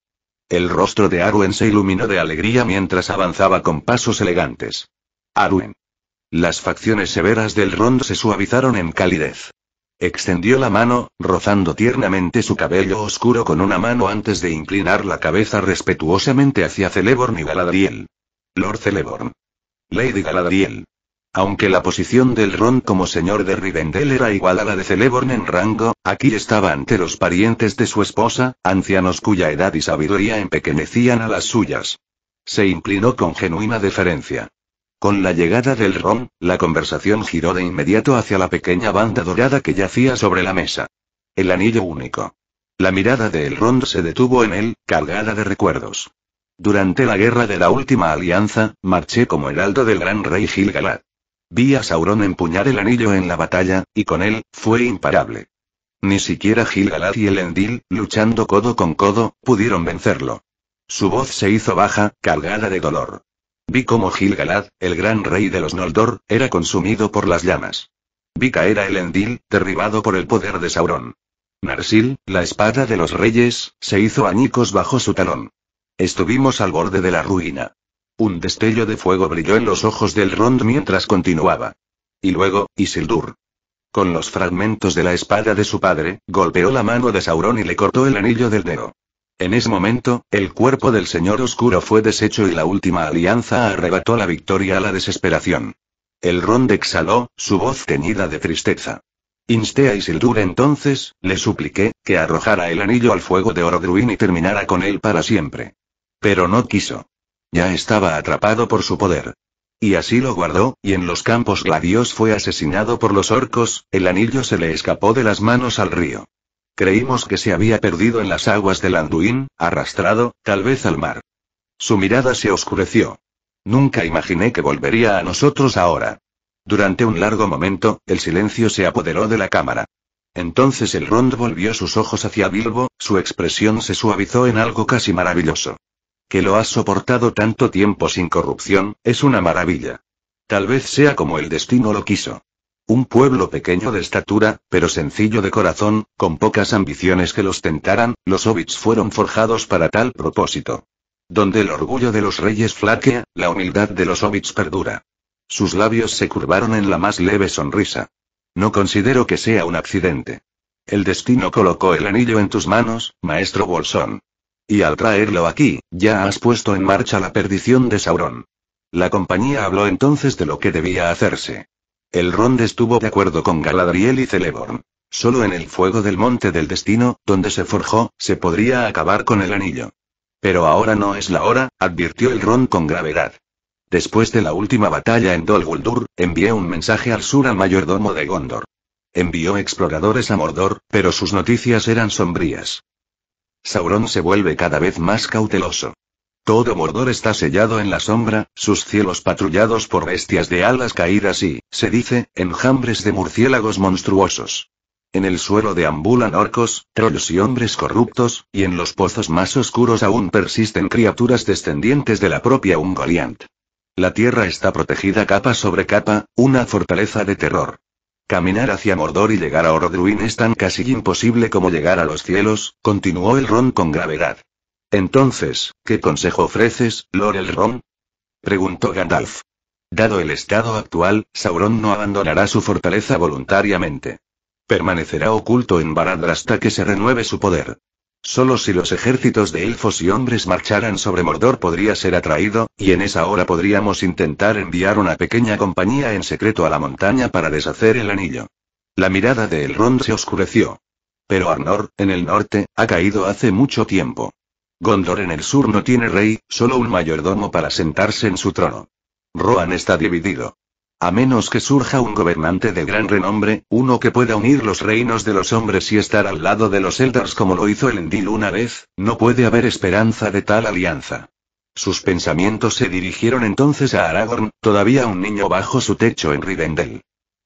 El rostro de Arwen se iluminó de alegría mientras avanzaba con pasos elegantes. «Arwen». Las facciones severas del Elrond se suavizaron en calidez. Extendió la mano, rozando tiernamente su cabello oscuro con una mano antes de inclinar la cabeza respetuosamente hacia Celeborn y Galadriel. Lord Celeborn. Lady Galadriel. Aunque la posición del Elrond como señor de Rivendell era igual a la de Celeborn en rango, aquí estaba ante los parientes de su esposa, ancianos cuya edad y sabiduría empequeñecían a las suyas. Se inclinó con genuina deferencia. Con la llegada del Elrond, la conversación giró de inmediato hacia la pequeña banda dorada que yacía sobre la mesa. El anillo único. La mirada de Elrond se detuvo en él, cargada de recuerdos. Durante la guerra de la última alianza, marché como heraldo del gran rey Gil-galad. Vi a Sauron empuñar el anillo en la batalla, y con él, fue imparable. Ni siquiera Gil-galad y Elendil, luchando codo con codo, pudieron vencerlo. Su voz se hizo baja, cargada de dolor. Vi cómo Gil-galad, el gran rey de los Noldor, era consumido por las llamas. Vi caer a Elendil, derribado por el poder de Sauron. Narsil, la espada de los reyes, se hizo añicos bajo su talón. Estuvimos al borde de la ruina. Un destello de fuego brilló en los ojos del Elrond mientras continuaba. Y luego, Isildur. Con los fragmentos de la espada de su padre, golpeó la mano de Sauron y le cortó el anillo del dedo. En ese momento, el cuerpo del Señor Oscuro fue deshecho y la última alianza arrebató la victoria a la desesperación. Elrond exhaló, su voz teñida de tristeza. Insté a Isildur entonces, le supliqué, que arrojara el anillo al fuego de Orodruin y terminara con él para siempre. Pero no quiso. Ya estaba atrapado por su poder. Y así lo guardó, y en los campos Gladios fue asesinado por los orcos, el anillo se le escapó de las manos al río. Creímos que se había perdido en las aguas del Anduin, arrastrado, tal vez al mar. Su mirada se oscureció. Nunca imaginé que volvería a nosotros ahora. Durante un largo momento, el silencio se apoderó de la cámara. Entonces el Rond volvió sus ojos hacia Bilbo, su expresión se suavizó en algo casi maravilloso. Que lo has soportado tanto tiempo sin corrupción, es una maravilla. Tal vez sea como el destino lo quiso. Un pueblo pequeño de estatura, pero sencillo de corazón, con pocas ambiciones que los tentaran, los hobbits fueron forjados para tal propósito. Donde el orgullo de los reyes flaquea, la humildad de los hobbits perdura. Sus labios se curvaron en la más leve sonrisa. No considero que sea un accidente. El destino colocó el anillo en tus manos, maestro Bolsón. Y al traerlo aquí, ya has puesto en marcha la perdición de Sauron. La compañía habló entonces de lo que debía hacerse. El Rond estuvo de acuerdo con Galadriel y Celeborn. Solo en el fuego del monte del destino, donde se forjó, se podría acabar con el anillo. Pero ahora no es la hora, advirtió el Rond con gravedad. Después de la última batalla en Dol Guldur, envié un mensaje al sur al mayordomo de Gondor. Envió exploradores a Mordor, pero sus noticias eran sombrías. Sauron se vuelve cada vez más cauteloso. Todo Mordor está sellado en la sombra, sus cielos patrullados por bestias de alas caídas y, se dice, enjambres de murciélagos monstruosos. En el suelo deambulan orcos, trolls y hombres corruptos, y en los pozos más oscuros aún persisten criaturas descendientes de la propia Ungoliant. La tierra está protegida capa sobre capa, una fortaleza de terror. Caminar hacia Mordor y llegar a Orodruin es tan casi imposible como llegar a los cielos, continuó el Rond con gravedad. Entonces, ¿qué consejo ofreces, Lord Elrond? Preguntó Gandalf. Dado el estado actual, Sauron no abandonará su fortaleza voluntariamente. Permanecerá oculto en Barad hasta que se renueve su poder. Solo si los ejércitos de elfos y hombres marcharan sobre Mordor podría ser atraído, y en esa hora podríamos intentar enviar una pequeña compañía en secreto a la montaña para deshacer el anillo. La mirada de Elrond se oscureció. Pero Arnor, en el norte, ha caído hace mucho tiempo. Gondor en el sur no tiene rey, solo un mayordomo para sentarse en su trono. Rohan está dividido. A menos que surja un gobernante de gran renombre, uno que pueda unir los reinos de los hombres y estar al lado de los Eldars como lo hizo Elendil una vez, no puede haber esperanza de tal alianza. Sus pensamientos se dirigieron entonces a Aragorn, todavía un niño bajo su techo en Rivendell.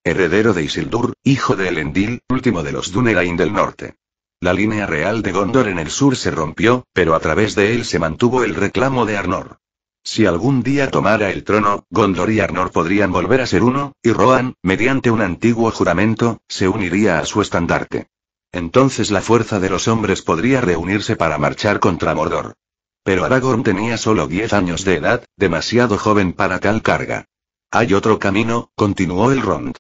Heredero de Isildur, hijo de Elendil, último de los Dúnedain del norte. La línea real de Gondor en el sur se rompió, pero a través de él se mantuvo el reclamo de Arnor. Si algún día tomara el trono, Gondor y Arnor podrían volver a ser uno, y Rohan, mediante un antiguo juramento, se uniría a su estandarte. Entonces la fuerza de los hombres podría reunirse para marchar contra Mordor. Pero Aragorn tenía solo 10 años de edad, demasiado joven para tal carga. Hay otro camino, continuó el Rond.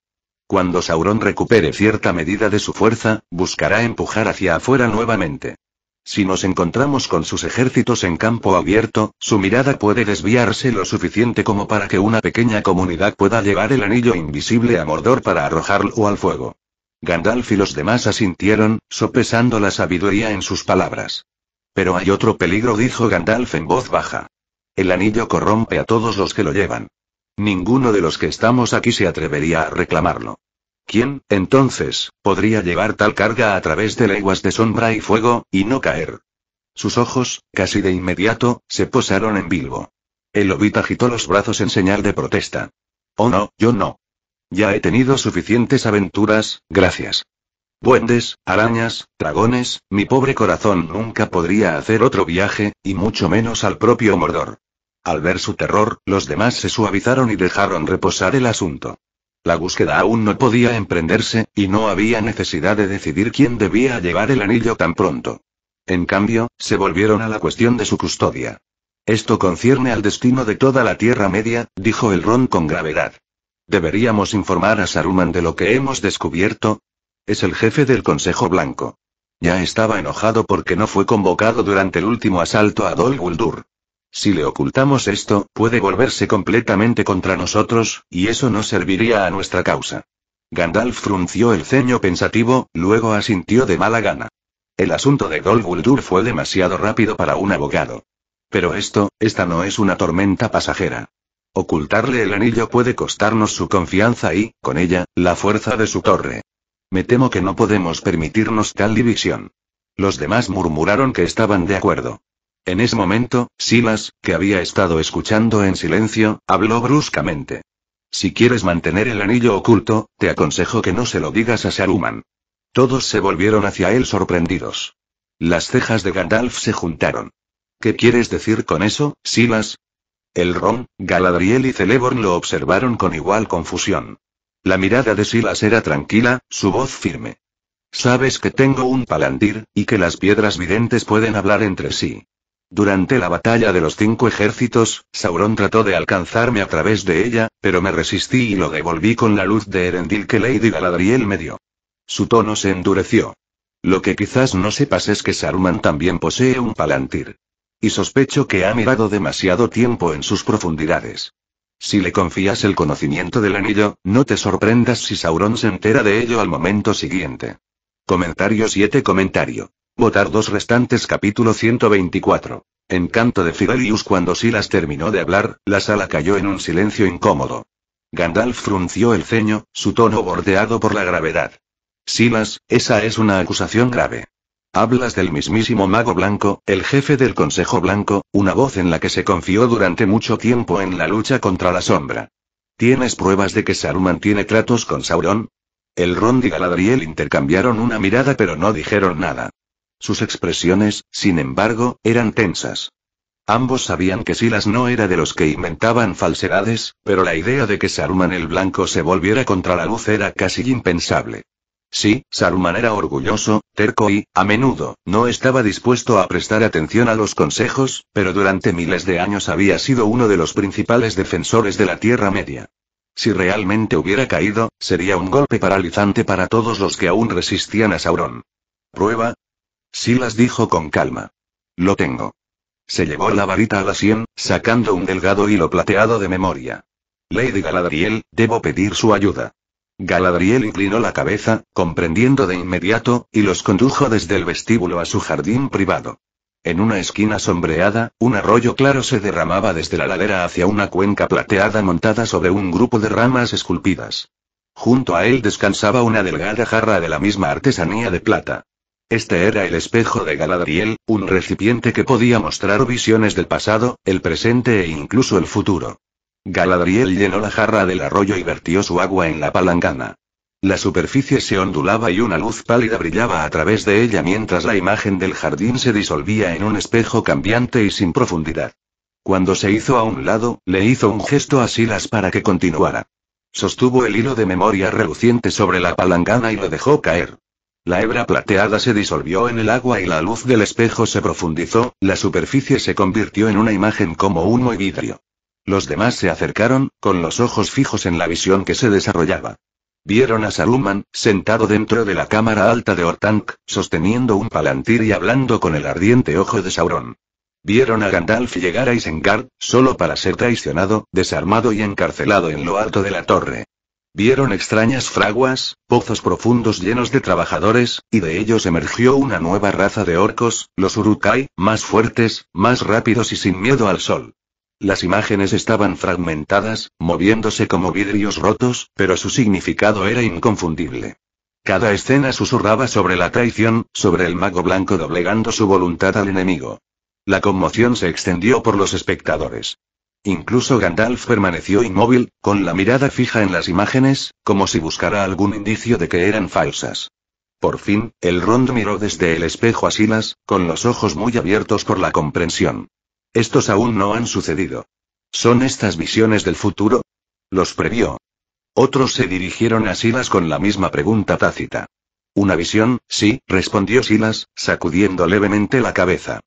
Cuando Sauron recupere cierta medida de su fuerza, buscará empujar hacia afuera nuevamente. Si nos encontramos con sus ejércitos en campo abierto, su mirada puede desviarse lo suficiente como para que una pequeña comunidad pueda llevar el anillo invisible a Mordor para arrojarlo al fuego. Gandalf y los demás asintieron, sopesando la sabiduría en sus palabras. Pero hay otro peligro, dijo Gandalf en voz baja. El anillo corrompe a todos los que lo llevan. Ninguno de los que estamos aquí se atrevería a reclamarlo. ¿Quién, entonces, podría llevar tal carga a través de leguas de sombra y fuego, y no caer? Sus ojos, casi de inmediato, se posaron en Bilbo. El hobbit agitó los brazos en señal de protesta. Oh no, yo no. Ya he tenido suficientes aventuras, gracias. Duendes, arañas, dragones, mi pobre corazón nunca podría hacer otro viaje, y mucho menos al propio Mordor. Al ver su terror, los demás se suavizaron y dejaron reposar el asunto. La búsqueda aún no podía emprenderse, y no había necesidad de decidir quién debía llevar el anillo tan pronto. En cambio, se volvieron a la cuestión de su custodia. Esto concierne al destino de toda la Tierra Media, dijo Elrond con gravedad. ¿Deberíamos informar a Saruman de lo que hemos descubierto? Es el jefe del Consejo Blanco. Ya estaba enojado porque no fue convocado durante el último asalto a Dol Guldur. Si le ocultamos esto, puede volverse completamente contra nosotros, y eso no serviría a nuestra causa. Gandalf frunció el ceño pensativo, luego asintió de mala gana. El asunto de Dol Guldur fue demasiado rápido para un abogado. Pero esta no es una tormenta pasajera. Ocultarle el anillo puede costarnos su confianza y, con ella, la fuerza de su torre. Me temo que no podemos permitirnos tal división. Los demás murmuraron que estaban de acuerdo. En ese momento, Silas, que había estado escuchando en silencio, habló bruscamente. Si quieres mantener el anillo oculto, te aconsejo que no se lo digas a Saruman. Todos se volvieron hacia él sorprendidos. Las cejas de Gandalf se juntaron. ¿Qué quieres decir con eso, Silas? Elrond, Galadriel y Celeborn lo observaron con igual confusión. La mirada de Silas era tranquila, su voz firme. Sabes que tengo un palantir, y que las piedras videntes pueden hablar entre sí. Durante la batalla de los 5 ejércitos, Sauron trató de alcanzarme a través de ella, pero me resistí y lo devolví con la luz de Erendil que Lady Galadriel me dio. Su tono se endureció. Lo que quizás no sepas es que Saruman también posee un palantir. Y sospecho que ha mirado demasiado tiempo en sus profundidades. Si le confías el conocimiento del anillo, no te sorprendas si Sauron se entera de ello al momento siguiente. Comentario 7. Votar 2 restantes. Capítulo 124. Encanto de Fidelius. Cuando Silas terminó de hablar, la sala cayó en un silencio incómodo. Gandalf frunció el ceño, su tono bordeado por la gravedad. Silas, esa es una acusación grave. Hablas del mismísimo Mago Blanco, el jefe del Consejo Blanco, una voz en la que se confió durante mucho tiempo en la lucha contra la sombra. ¿Tienes pruebas de que Saruman tiene tratos con Sauron? Elrond y Galadriel intercambiaron una mirada pero no dijeron nada. Sus expresiones, sin embargo, eran tensas. Ambos sabían que Silas no era de los que inventaban falsedades, pero la idea de que Saruman el Blanco se volviera contra la luz era casi impensable. Sí, Saruman era orgulloso, terco y, a menudo, no estaba dispuesto a prestar atención a los consejos, pero durante miles de años había sido uno de los principales defensores de la Tierra Media. Si realmente hubiera caído, sería un golpe paralizante para todos los que aún resistían a Sauron. ¿Prueba? Silas dijo con calma. Lo tengo. Se llevó la varita a la sien, sacando un delgado hilo plateado de memoria. Lady Galadriel, debo pedir su ayuda. Galadriel inclinó la cabeza, comprendiendo de inmediato, y los condujo desde el vestíbulo a su jardín privado. En una esquina sombreada, un arroyo claro se derramaba desde la ladera hacia una cuenca plateada montada sobre un grupo de ramas esculpidas. Junto a él descansaba una delgada jarra de la misma artesanía de plata. Este era el espejo de Galadriel, un recipiente que podía mostrar visiones del pasado, el presente e incluso el futuro. Galadriel llenó la jarra del arroyo y vertió su agua en la palangana. La superficie se ondulaba y una luz pálida brillaba a través de ella mientras la imagen del jardín se disolvía en un espejo cambiante y sin profundidad. Cuando se hizo a un lado, le hizo un gesto a Silas para que continuara. Sostuvo el hilo de memoria reluciente sobre la palangana y lo dejó caer. La hebra plateada se disolvió en el agua y la luz del espejo se profundizó, la superficie se convirtió en una imagen como humo y vidrio. Los demás se acercaron, con los ojos fijos en la visión que se desarrollaba. Vieron a Saruman, sentado dentro de la cámara alta de Orthanc, sosteniendo un palantir y hablando con el ardiente ojo de Sauron. Vieron a Gandalf llegar a Isengard, solo para ser traicionado, desarmado y encarcelado en lo alto de la torre. Vieron extrañas fraguas, pozos profundos llenos de trabajadores, y de ellos emergió una nueva raza de orcos, los Uruk-hai, más fuertes, más rápidos y sin miedo al sol. Las imágenes estaban fragmentadas, moviéndose como vidrios rotos, pero su significado era inconfundible. Cada escena susurraba sobre la traición, sobre el Mago Blanco doblegando su voluntad al enemigo. La conmoción se extendió por los espectadores. Incluso Gandalf permaneció inmóvil, con la mirada fija en las imágenes, como si buscara algún indicio de que eran falsas. Por fin, Elrond miró desde el espejo a Silas, con los ojos muy abiertos por la comprensión. Estos aún no han sucedido. ¿Son estas visiones del futuro? Los previó. Otros se dirigieron a Silas con la misma pregunta tácita. Una visión, sí, respondió Silas, sacudiendo levemente la cabeza.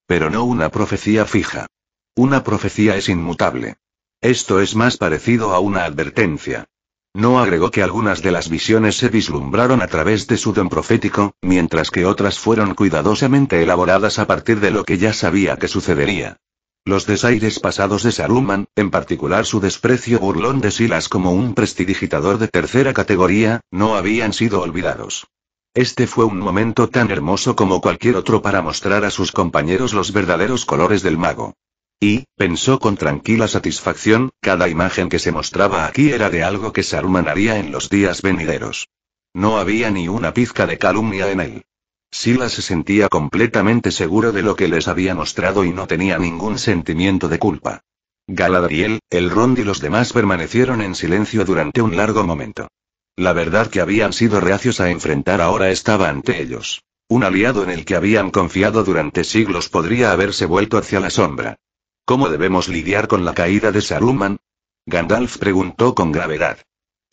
Pero no una profecía fija. Una profecía es inmutable. Esto es más parecido a una advertencia. No agregó que algunas de las visiones se vislumbraron a través de su don profético, mientras que otras fueron cuidadosamente elaboradas a partir de lo que ya sabía que sucedería. Los desaires pasados de Saruman, en particular su desprecio burlón de Silas como un prestidigitador de tercera categoría, no habían sido olvidados. Este fue un momento tan hermoso como cualquier otro para mostrar a sus compañeros los verdaderos colores del mago. Y, pensó con tranquila satisfacción, cada imagen que se mostraba aquí era de algo que Saruman haría en los días venideros. No había ni una pizca de calumnia en él. Silas se sentía completamente seguro de lo que les había mostrado y no tenía ningún sentimiento de culpa. Galadriel, Elrond y los demás permanecieron en silencio durante un largo momento. La verdad que habían sido reacios a enfrentar ahora estaba ante ellos. Un aliado en el que habían confiado durante siglos podría haberse vuelto hacia la sombra. ¿Cómo debemos lidiar con la caída de Saruman? Gandalf preguntó con gravedad.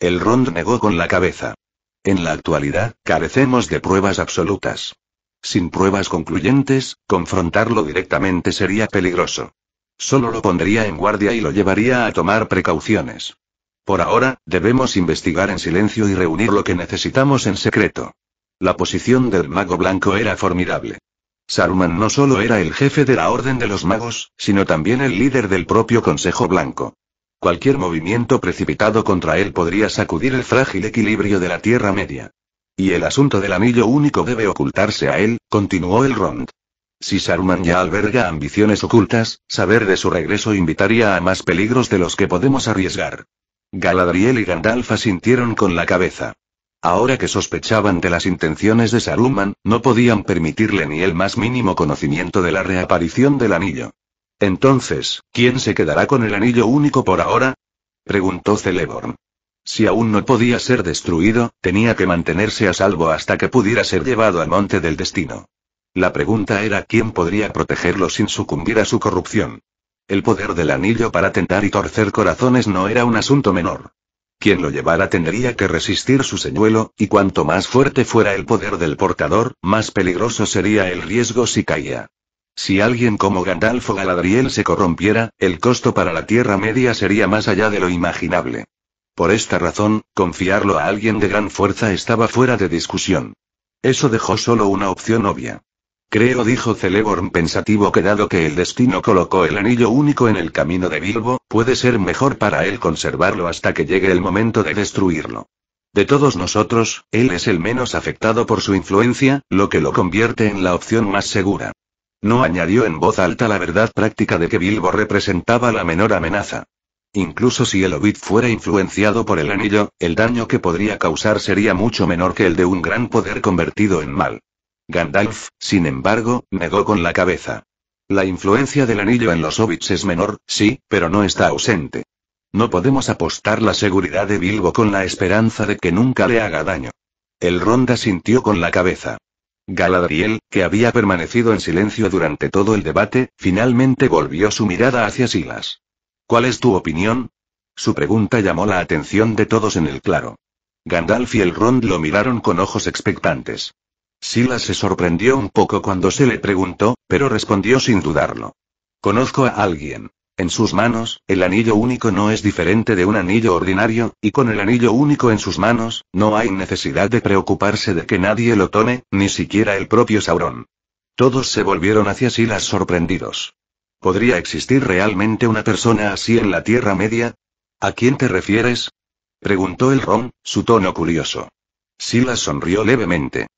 Elrond negó con la cabeza. En la actualidad, carecemos de pruebas absolutas. Sin pruebas concluyentes, confrontarlo directamente sería peligroso. Solo lo pondría en guardia y lo llevaría a tomar precauciones. Por ahora, debemos investigar en silencio y reunir lo que necesitamos en secreto. La posición del mago blanco era formidable. Saruman no solo era el jefe de la Orden de los Magos, sino también el líder del propio Consejo Blanco. Cualquier movimiento precipitado contra él podría sacudir el frágil equilibrio de la Tierra Media. Y el asunto del anillo único debe ocultarse a él, continuó Elrond. Si Saruman ya alberga ambiciones ocultas, saber de su regreso invitaría a más peligros de los que podemos arriesgar. Galadriel y Gandalf asintieron con la cabeza. Ahora que sospechaban de las intenciones de Saruman, no podían permitirle ni el más mínimo conocimiento de la reaparición del anillo. Entonces, ¿quién se quedará con el anillo único por ahora? Preguntó Celeborn. Si aún no podía ser destruido, tenía que mantenerse a salvo hasta que pudiera ser llevado al monte del destino. La pregunta era quién podría protegerlo sin sucumbir a su corrupción. El poder del anillo para tentar y torcer corazones no era un asunto menor. Quien lo llevara tendría que resistir su señuelo, y cuanto más fuerte fuera el poder del portador, más peligroso sería el riesgo si caía. Si alguien como Gandalf o Galadriel se corrompiera, el costo para la Tierra Media sería más allá de lo imaginable. Por esta razón, confiarlo a alguien de gran fuerza estaba fuera de discusión. Eso dejó solo una opción obvia. Creo, dijo Celeborn pensativo, que dado que el destino colocó el anillo único en el camino de Bilbo, puede ser mejor para él conservarlo hasta que llegue el momento de destruirlo. De todos nosotros, él es el menos afectado por su influencia, lo que lo convierte en la opción más segura. No añadió en voz alta la verdad práctica de que Bilbo representaba la menor amenaza. Incluso si el hobbit fuera influenciado por el anillo, el daño que podría causar sería mucho menor que el de un gran poder convertido en mal. Gandalf, sin embargo, negó con la cabeza. La influencia del anillo en los hobbits es menor, sí, pero no está ausente. No podemos apostar la seguridad de Bilbo con la esperanza de que nunca le haga daño. Elrond asintió con la cabeza. Galadriel, que había permanecido en silencio durante todo el debate, finalmente volvió su mirada hacia Silas. ¿Cuál es tu opinión? Su pregunta llamó la atención de todos en el claro. Gandalf y Elrond lo miraron con ojos expectantes. Silas se sorprendió un poco cuando se le preguntó, pero respondió sin dudarlo. Conozco a alguien. En sus manos, el anillo único no es diferente de un anillo ordinario, y con el anillo único en sus manos, no hay necesidad de preocuparse de que nadie lo tome, ni siquiera el propio Sauron. Todos se volvieron hacia Silas sorprendidos. ¿Podría existir realmente una persona así en la Tierra Media? ¿A quién te refieres? Preguntó Elrond, su tono curioso. Silas sonrió levemente.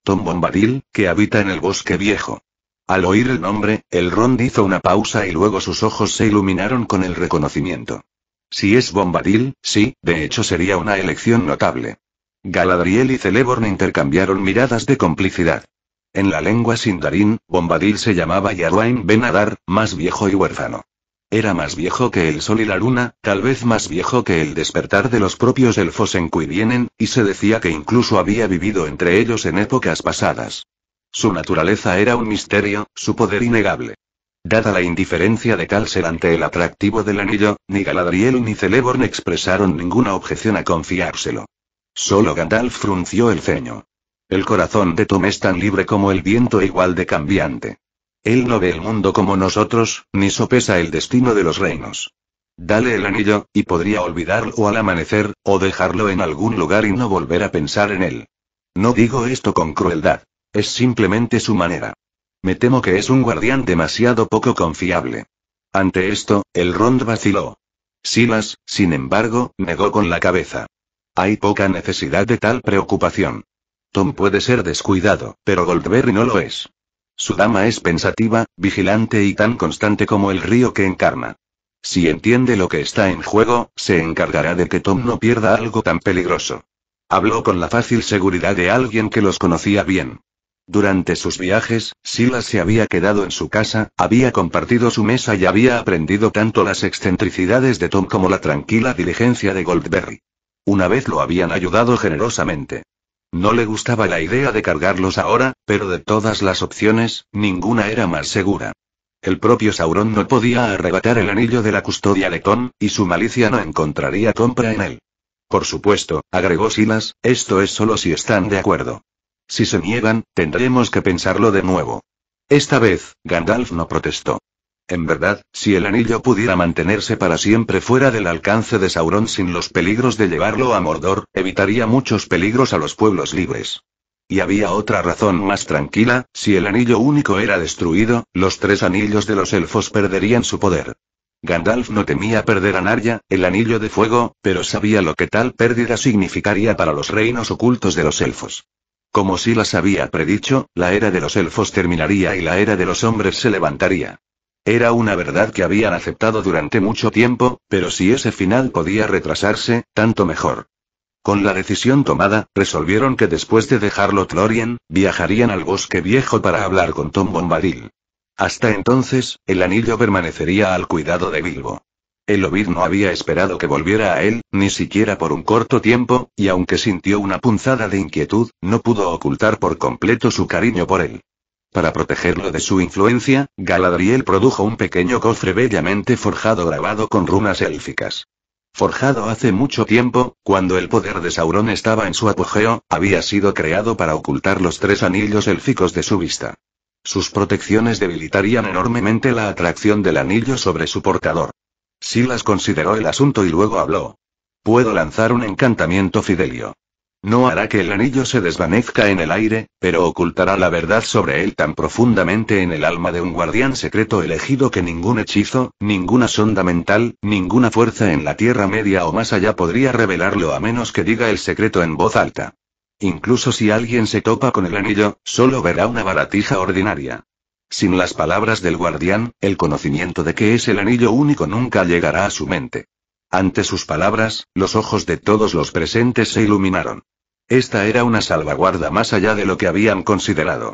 Tom Bombadil, que habita en el Bosque Viejo. Al oír el nombre, Elrond hizo una pausa y luego sus ojos se iluminaron con el reconocimiento. Si es Bombadil, sí, de hecho sería una elección notable. Galadriel y Celeborn intercambiaron miradas de complicidad. En la lengua sindarin, Bombadil se llamaba Yarwain Ben Adar, más viejo y huérfano. Era más viejo que el sol y la luna, tal vez más viejo que el despertar de los propios elfos en Cuivienen, y se decía que incluso había vivido entre ellos en épocas pasadas. Su naturaleza era un misterio, su poder innegable. Dada la indiferencia de tal ser ante el atractivo del anillo, ni Galadriel ni Celeborn expresaron ninguna objeción a confiárselo. Solo Gandalf frunció el ceño. El corazón de Tom es tan libre como el viento e igual de cambiante. Él no ve el mundo como nosotros, ni sopesa el destino de los reinos. Dale el anillo, y podría olvidarlo al amanecer, o dejarlo en algún lugar y no volver a pensar en él. No digo esto con crueldad. Es simplemente su manera. Me temo que es un guardián demasiado poco confiable. Ante esto, Elrond vaciló. Silas, sin embargo, negó con la cabeza. Hay poca necesidad de tal preocupación. Tom puede ser descuidado, pero Goldberry no lo es. Su dama es pensativa, vigilante y tan constante como el río que encarna. Si entiende lo que está en juego, se encargará de que Tom no pierda algo tan peligroso. Habló con la fácil seguridad de alguien que los conocía bien. Durante sus viajes, Silas se había quedado en su casa, había compartido su mesa y había aprendido tanto las excentricidades de Tom como la tranquila diligencia de Goldberry. Una vez lo habían ayudado generosamente. No le gustaba la idea de cargarlos ahora, pero de todas las opciones, ninguna era más segura. El propio Sauron no podía arrebatar el anillo de la custodia de Tom, y su malicia no encontraría compra en él. Por supuesto, agregó Silas, esto es solo si están de acuerdo. Si se niegan, tendremos que pensarlo de nuevo. Esta vez, Gandalf no protestó. En verdad, si el anillo pudiera mantenerse para siempre fuera del alcance de Sauron sin los peligros de llevarlo a Mordor, evitaría muchos peligros a los pueblos libres. Y había otra razón más tranquila, si el anillo único era destruido, los 3 anillos de los elfos perderían su poder. Gandalf no temía perder a Narya, el anillo de fuego, pero sabía lo que tal pérdida significaría para los reinos ocultos de los elfos. Como Silas había predicho, la era de los elfos terminaría y la era de los hombres se levantaría. Era una verdad que habían aceptado durante mucho tiempo, pero si ese final podía retrasarse, tanto mejor. Con la decisión tomada, resolvieron que después de dejarlo Lothlórien, viajarían al bosque viejo para hablar con Tom Bombadil. Hasta entonces, el anillo permanecería al cuidado de Bilbo. El Hobbit no había esperado que volviera a él, ni siquiera por un corto tiempo, y aunque sintió una punzada de inquietud, no pudo ocultar por completo su cariño por él. Para protegerlo de su influencia, Galadriel produjo un pequeño cofre bellamente forjado grabado con runas élficas. Forjado hace mucho tiempo, cuando el poder de Sauron estaba en su apogeo, había sido creado para ocultar los 3 anillos élficos de su vista. Sus protecciones debilitarían enormemente la atracción del anillo sobre su portador. Silas consideró el asunto y luego habló. Puedo lanzar un encantamiento Fidelio. No hará que el anillo se desvanezca en el aire, pero ocultará la verdad sobre él tan profundamente en el alma de un guardián secreto elegido que ningún hechizo, ninguna sonda mental, ninguna fuerza en la Tierra Media o más allá podría revelarlo a menos que diga el secreto en voz alta. Incluso si alguien se topa con el anillo, solo verá una baratija ordinaria. Sin las palabras del guardián, el conocimiento de que es el anillo único nunca llegará a su mente. Ante sus palabras, los ojos de todos los presentes se iluminaron. Esta era una salvaguarda más allá de lo que habían considerado.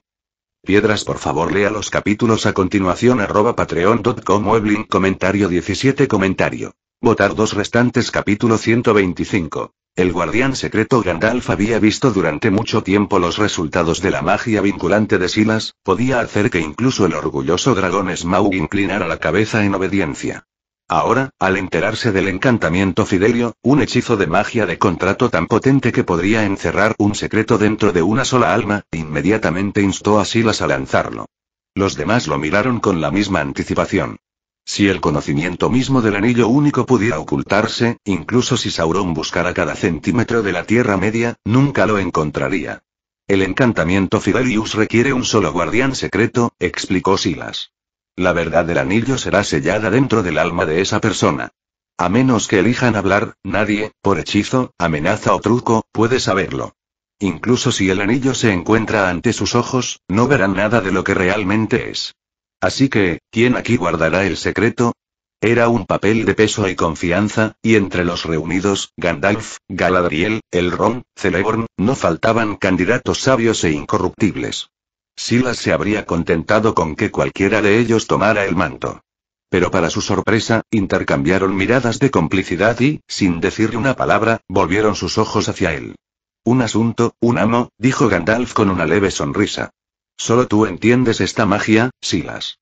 Piedras, por favor, lea los capítulos a continuación. @patreon.com Weblin comentario 17 comentario. Votar 2 restantes capítulo 125. El guardián secreto Gandalf había visto durante mucho tiempo los resultados de la magia vinculante de Silas, podía hacer que incluso el orgulloso dragón Smaug inclinara la cabeza en obediencia. Ahora, al enterarse del encantamiento Fidelio, un hechizo de magia de contrato tan potente que podría encerrar un secreto dentro de una sola alma, inmediatamente instó a Silas a lanzarlo. Los demás lo miraron con la misma anticipación. Si el conocimiento mismo del anillo único pudiera ocultarse, incluso si Sauron buscara cada centímetro de la Tierra Media, nunca lo encontraría. El encantamiento Fidelius requiere un solo guardián secreto, explicó Silas. La verdad del anillo será sellada dentro del alma de esa persona. A menos que elijan hablar, nadie, por hechizo, amenaza o truco, puede saberlo. Incluso si el anillo se encuentra ante sus ojos, no verán nada de lo que realmente es. Así que, ¿quién aquí guardará el secreto? Era un papel de peso y confianza, y entre los reunidos, Gandalf, Galadriel, Elrond, Celeborn, no faltaban candidatos sabios e incorruptibles. Silas se habría contentado con que cualquiera de ellos tomara el manto. Pero para su sorpresa, intercambiaron miradas de complicidad y, sin decirle una palabra, volvieron sus ojos hacia él. Un asunto, un amo, dijo Gandalf con una leve sonrisa. Solo tú entiendes esta magia, Silas.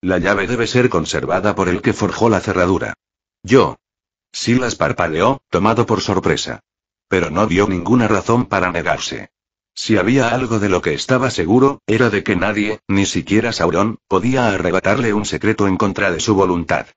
La llave debe ser conservada por el que forjó la cerradura. Yo. Silas parpadeó, tomado por sorpresa. Pero no vio ninguna razón para negarse. Si había algo de lo que estaba seguro, era de que nadie, ni siquiera Sauron, podía arrebatarle un secreto en contra de su voluntad.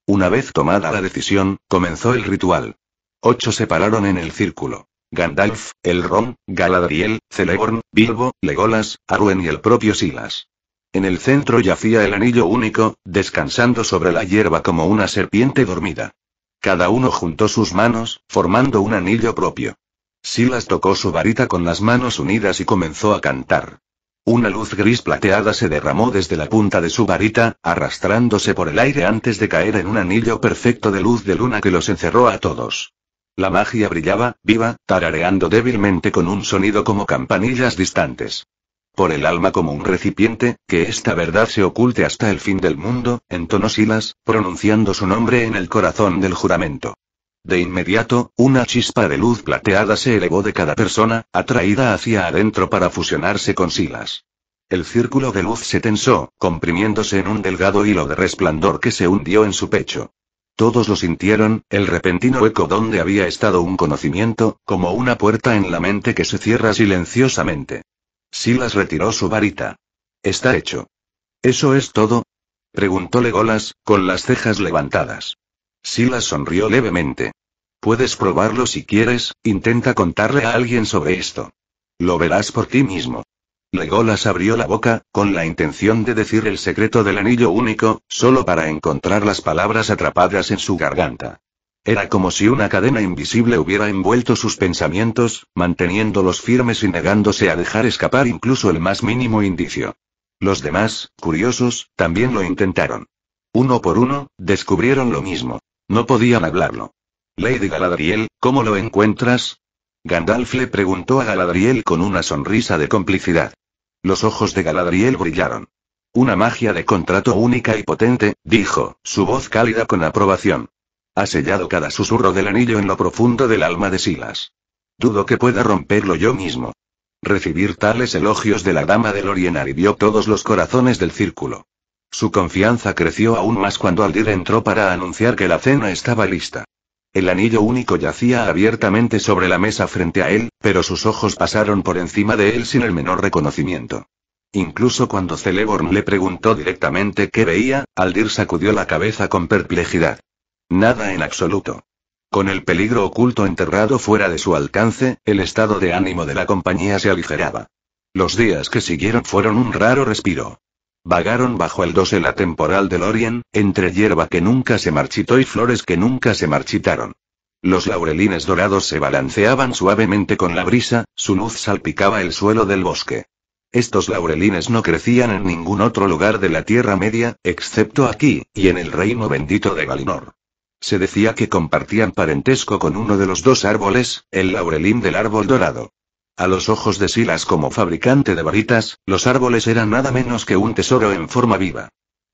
Una vez tomada la decisión, comenzó el ritual. 8 se pararon en el círculo. Gandalf, Elrond, Galadriel, Celeborn, Bilbo, Legolas, Arwen y el propio Silas. En el centro yacía el anillo único, descansando sobre la hierba como una serpiente dormida. Cada uno juntó sus manos, formando un anillo propio. Silas tocó su varita con las manos unidas y comenzó a cantar. Una luz gris plateada se derramó desde la punta de su varita, arrastrándose por el aire antes de caer en un anillo perfecto de luz de luna que los encerró a todos. La magia brillaba, viva, tarareando débilmente con un sonido como campanillas distantes. Por el alma como un recipiente, que esta verdad se oculte hasta el fin del mundo, entonó Silas, pronunciando su nombre en el corazón del juramento. De inmediato, una chispa de luz plateada se elevó de cada persona, atraída hacia adentro para fusionarse con Silas. El círculo de luz se tensó, comprimiéndose en un delgado hilo de resplandor que se hundió en su pecho. Todos lo sintieron, el repentino eco donde había estado un conocimiento, como una puerta en la mente que se cierra silenciosamente. Silas retiró su varita. «Está hecho». «¿Eso es todo?», preguntó Legolas, con las cejas levantadas. Silas sonrió levemente. «Puedes probarlo si quieres, intenta contarle a alguien sobre esto. Lo verás por ti mismo». Legolas abrió la boca, con la intención de decir el secreto del anillo único, solo para encontrar las palabras atrapadas en su garganta. Era como si una cadena invisible hubiera envuelto sus pensamientos, manteniéndolos firmes y negándose a dejar escapar incluso el más mínimo indicio. Los demás, curiosos, también lo intentaron. Uno por uno, descubrieron lo mismo. No podían hablarlo. «Lady Galadriel, ¿cómo lo encuentras?», Gandalf le preguntó a Galadriel con una sonrisa de complicidad. Los ojos de Galadriel brillaron. «Una magia de contrato única y potente», dijo, su voz cálida con aprobación. «Ha sellado cada susurro del anillo en lo profundo del alma de Silas. Dudo que pueda romperlo yo mismo». Recibir tales elogios de la dama de Lorien alivió todos los corazones del círculo. Su confianza creció aún más cuando Aldir entró para anunciar que la cena estaba lista. El anillo único yacía abiertamente sobre la mesa frente a él, pero sus ojos pasaron por encima de él sin el menor reconocimiento. Incluso cuando Celeborn le preguntó directamente qué veía, Aldir sacudió la cabeza con perplejidad. Nada en absoluto. Con el peligro oculto enterrado fuera de su alcance, el estado de ánimo de la compañía se aligeraba. Los días que siguieron fueron un raro respiro. Vagaron bajo el dosel atemporal de Lorien, entre hierba que nunca se marchitó y flores que nunca se marchitaron. Los laurelines dorados se balanceaban suavemente con la brisa, su luz salpicaba el suelo del bosque. Estos laurelines no crecían en ningún otro lugar de la Tierra Media, excepto aquí, y en el reino bendito de Valinor. Se decía que compartían parentesco con uno de los dos árboles, el laurelín del árbol dorado. A los ojos de Silas como fabricante de varitas, los árboles eran nada menos que un tesoro en forma viva.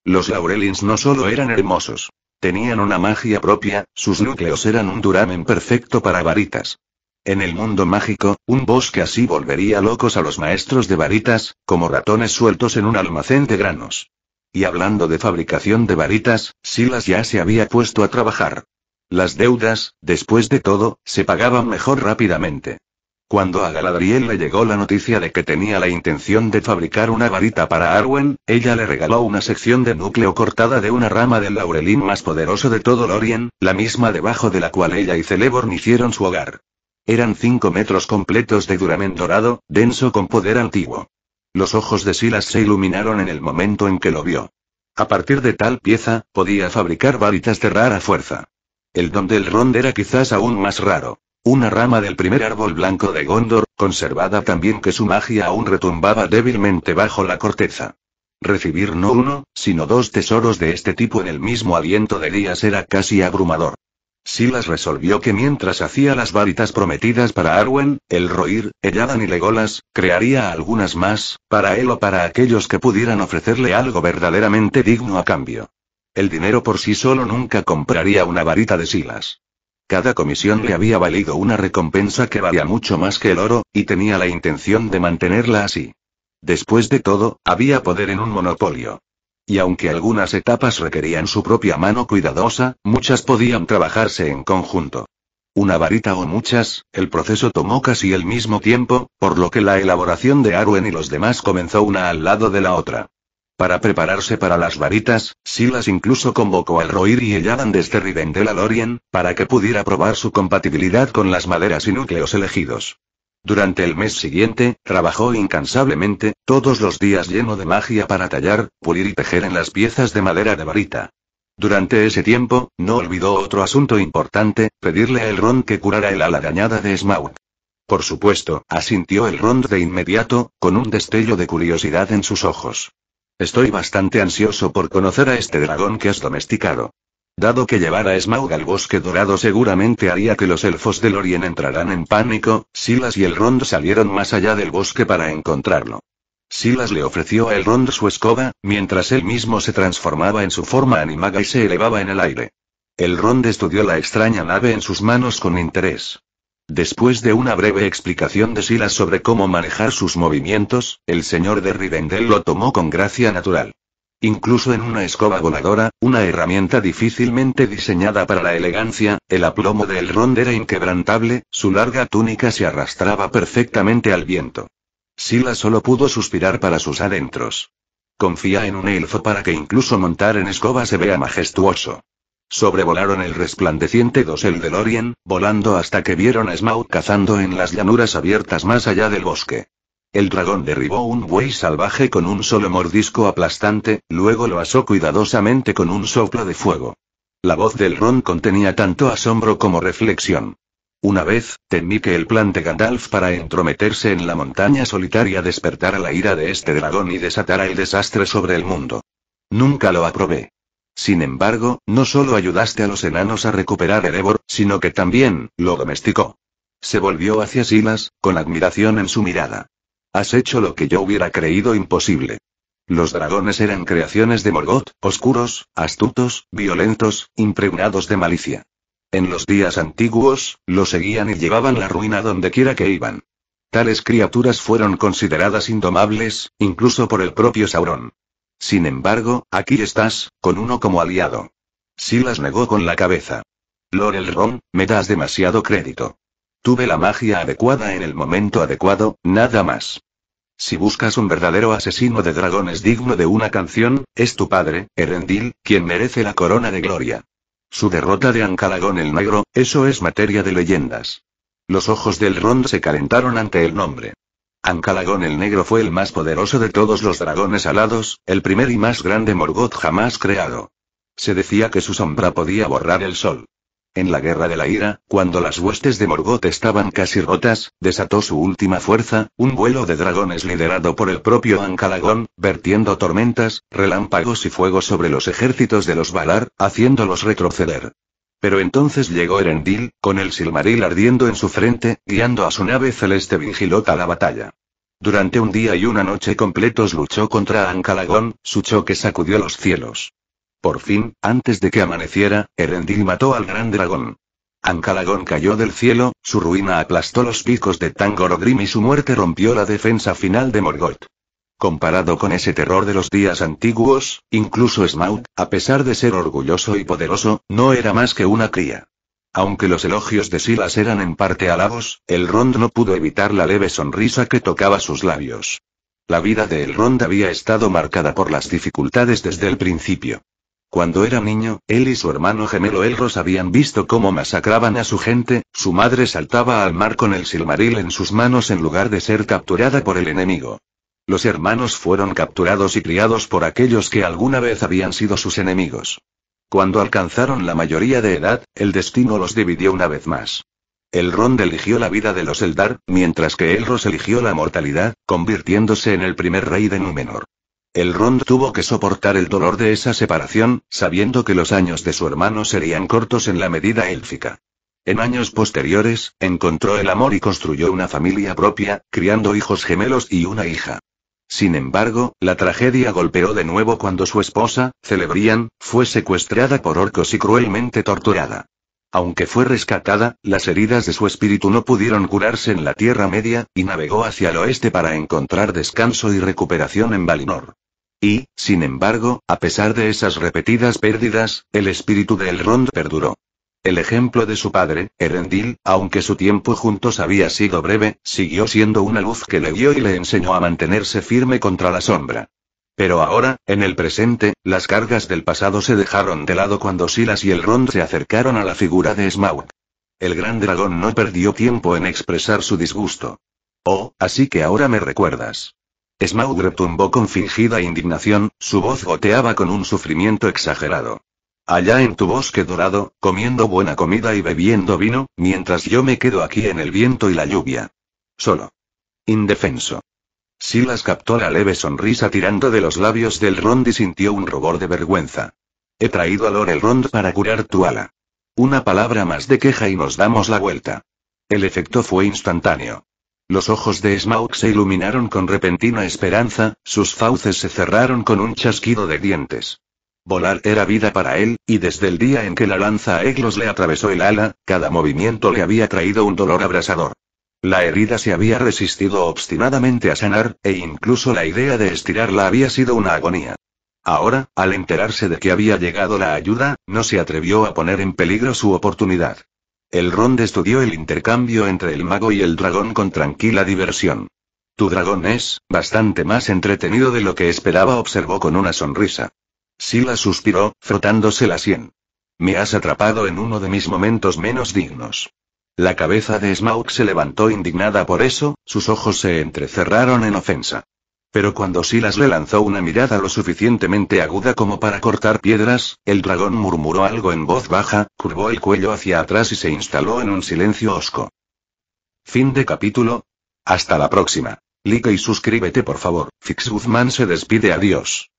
Los laurelins no solo eran hermosos. Tenían una magia propia, sus núcleos eran un duramen perfecto para varitas. En el mundo mágico, un bosque así volvería locos a los maestros de varitas, como ratones sueltos en un almacén de granos. Y hablando de fabricación de varitas, Silas ya se había puesto a trabajar. Las deudas, después de todo, se pagaban mejor rápidamente. Cuando a Galadriel le llegó la noticia de que tenía la intención de fabricar una varita para Arwen, ella le regaló una sección de núcleo cortada de una rama del laurelín más poderoso de todo Lorien, la misma debajo de la cual ella y Celeborn hicieron su hogar. Eran 5 metros completos de duramen dorado, denso con poder antiguo. Los ojos de Silas se iluminaron en el momento en que lo vio. A partir de tal pieza, podía fabricar varitas de rara fuerza. El don del Rond era quizás aún más raro. Una rama del primer árbol blanco de Gondor, conservada tan bien que su magia aún retumbaba débilmente bajo la corteza. Recibir no uno, sino 2 tesoros de este tipo en el mismo aliento de días era casi abrumador. Silas resolvió que mientras hacía las varitas prometidas para Arwen, el Rohirrim, Elladan y Legolas, crearía algunas más, para él o para aquellos que pudieran ofrecerle algo verdaderamente digno a cambio. El dinero por sí solo nunca compraría una varita de Silas. Cada comisión le había valido una recompensa que valía mucho más que el oro, y tenía la intención de mantenerla así. Después de todo, había poder en un monopolio. Y aunque algunas etapas requerían su propia mano cuidadosa, muchas podían trabajarse en conjunto. Una varita o muchas, el proceso tomó casi el mismo tiempo, por lo que la elaboración de Arwen y los demás comenzó una al lado de la otra. Para prepararse para las varitas, Silas incluso convocó al Rohirrim y Elladan desde Rivendell a Lorien, para que pudiera probar su compatibilidad con las maderas y núcleos elegidos. Durante el mes siguiente, trabajó incansablemente, todos los días lleno de magia para tallar, pulir y tejer en las piezas de madera de varita. Durante ese tiempo, no olvidó otro asunto importante, pedirle a Elrond que curara el ala dañada de Smaug. Por supuesto, asintió Elrond de inmediato, con un destello de curiosidad en sus ojos. Estoy bastante ansioso por conocer a este dragón que has domesticado. Dado que llevar a Smaug al bosque dorado seguramente haría que los elfos de Lorien entraran en pánico, Silas y Elrond salieron más allá del bosque para encontrarlo. Silas le ofreció a Elrond su escoba, mientras él mismo se transformaba en su forma animada y se elevaba en el aire. Elrond estudió la extraña nave en sus manos con interés. Después de una breve explicación de Silas sobre cómo manejar sus movimientos, el señor de Rivendell lo tomó con gracia natural. Incluso en una escoba voladora, una herramienta difícilmente diseñada para la elegancia, el aplomo de Elrond era inquebrantable, su larga túnica se arrastraba perfectamente al viento. Silas solo pudo suspirar para sus adentros. Confía en un elfo para que incluso montar en escoba se vea majestuoso. Sobrevolaron el resplandeciente dosel de Lorien, volando hasta que vieron a Smaug cazando en las llanuras abiertas más allá del bosque. El dragón derribó un buey salvaje con un solo mordisco aplastante, luego lo asó cuidadosamente con un soplo de fuego. La voz del Elrond contenía tanto asombro como reflexión. Una vez, temí que el plan de Gandalf para entrometerse en la montaña solitaria despertara la ira de este dragón y desatara el desastre sobre el mundo. Nunca lo aprobé. Sin embargo, no solo ayudaste a los enanos a recuperar Erebor, sino que también lo domesticó. Se volvió hacia Silas, con admiración en su mirada. Has hecho lo que yo hubiera creído imposible. Los dragones eran creaciones de Morgoth, oscuros, astutos, violentos, impregnados de malicia. En los días antiguos, lo seguían y llevaban la ruina donde quiera que iban. Tales criaturas fueron consideradas indomables, incluso por el propio Sauron. Sin embargo, aquí estás, con uno como aliado. Silas negó con la cabeza. Lord Elrond, me das demasiado crédito. Tuve la magia adecuada en el momento adecuado, nada más. Si buscas un verdadero asesino de dragones digno de una canción, es tu padre, Elendil, quien merece la corona de gloria. Su derrota de Ancalagón el Negro, eso es materia de leyendas. Los ojos de Elrond se calentaron ante el nombre. Ancalagón el Negro fue el más poderoso de todos los dragones alados, el primer y más grande Morgoth jamás creado. Se decía que su sombra podía borrar el sol. En la Guerra de la Ira, cuando las huestes de Morgoth estaban casi rotas, desató su última fuerza, un vuelo de dragones liderado por el propio Ancalagón, vertiendo tormentas, relámpagos y fuego sobre los ejércitos de los Valar, haciéndolos retroceder. Pero entonces llegó Elendil, con el Silmaril ardiendo en su frente, guiando a su nave celeste Vigilot a la batalla. Durante un día y una noche completos luchó contra Ancalagón, su choque sacudió los cielos. Por fin, antes de que amaneciera, Elendil mató al gran dragón. Ancalagón cayó del cielo, su ruina aplastó los picos de Tangorogrim y su muerte rompió la defensa final de Morgoth. Comparado con ese terror de los días antiguos, incluso Smaug, a pesar de ser orgulloso y poderoso, no era más que una cría. Aunque los elogios de Silas eran en parte halagos, Elrond no pudo evitar la leve sonrisa que tocaba sus labios. La vida de Elrond había estado marcada por las dificultades desde el principio. Cuando era niño, él y su hermano gemelo Elros habían visto cómo masacraban a su gente, su madre saltaba al mar con el Silmaril en sus manos en lugar de ser capturada por el enemigo. Los hermanos fueron capturados y criados por aquellos que alguna vez habían sido sus enemigos. Cuando alcanzaron la mayoría de edad, el destino los dividió una vez más. Elrond eligió la vida de los Eldar, mientras que Elros eligió la mortalidad, convirtiéndose en el primer rey de Númenor. Elrond tuvo que soportar el dolor de esa separación, sabiendo que los años de su hermano serían cortos en la medida élfica. En años posteriores, encontró el amor y construyó una familia propia, criando hijos gemelos y una hija. Sin embargo, la tragedia golpeó de nuevo cuando su esposa, Celebrian, fue secuestrada por orcos y cruelmente torturada. Aunque fue rescatada, las heridas de su espíritu no pudieron curarse en la Tierra Media, y navegó hacia el oeste para encontrar descanso y recuperación en Valinor. Y, sin embargo, a pesar de esas repetidas pérdidas, el espíritu de Elrond perduró. El ejemplo de su padre, Elendil, aunque su tiempo juntos había sido breve, siguió siendo una luz que le guió y le enseñó a mantenerse firme contra la sombra. Pero ahora, en el presente, las cargas del pasado se dejaron de lado cuando Silas y Elrond se acercaron a la figura de Smaug. El gran dragón no perdió tiempo en expresar su disgusto. Oh, así que ahora me recuerdas. Smaug retumbó con fingida indignación, su voz goteaba con un sufrimiento exagerado. Allá en tu bosque dorado, comiendo buena comida y bebiendo vino, mientras yo me quedo aquí en el viento y la lluvia. Solo. Indefenso. Silas captó la leve sonrisa tirando de los labios del Rond y sintió un rubor de vergüenza. He traído a Lord Elrond para curar tu ala. Una palabra más de queja y nos damos la vuelta. El efecto fue instantáneo. Los ojos de Smaug se iluminaron con repentina esperanza, sus fauces se cerraron con un chasquido de dientes. Volar era vida para él, y desde el día en que la lanza a Eglos le atravesó el ala, cada movimiento le había traído un dolor abrasador. La herida se había resistido obstinadamente a sanar, e incluso la idea de estirarla había sido una agonía. Ahora, al enterarse de que había llegado la ayuda, no se atrevió a poner en peligro su oportunidad. Elrond estudió el intercambio entre el mago y el dragón con tranquila diversión. Tu dragón es bastante más entretenido de lo que esperaba, observó con una sonrisa. Silas suspiró, frotándose la sien. Me has atrapado en uno de mis momentos menos dignos. La cabeza de Smaug se levantó indignada por eso, sus ojos se entrecerraron en ofensa. Pero cuando Silas le lanzó una mirada lo suficientemente aguda como para cortar piedras, el dragón murmuró algo en voz baja, curvó el cuello hacia atrás y se instaló en un silencio hosco. Fin de capítulo. Hasta la próxima. Like y suscríbete por favor. Fix Guzmán se despide, adiós.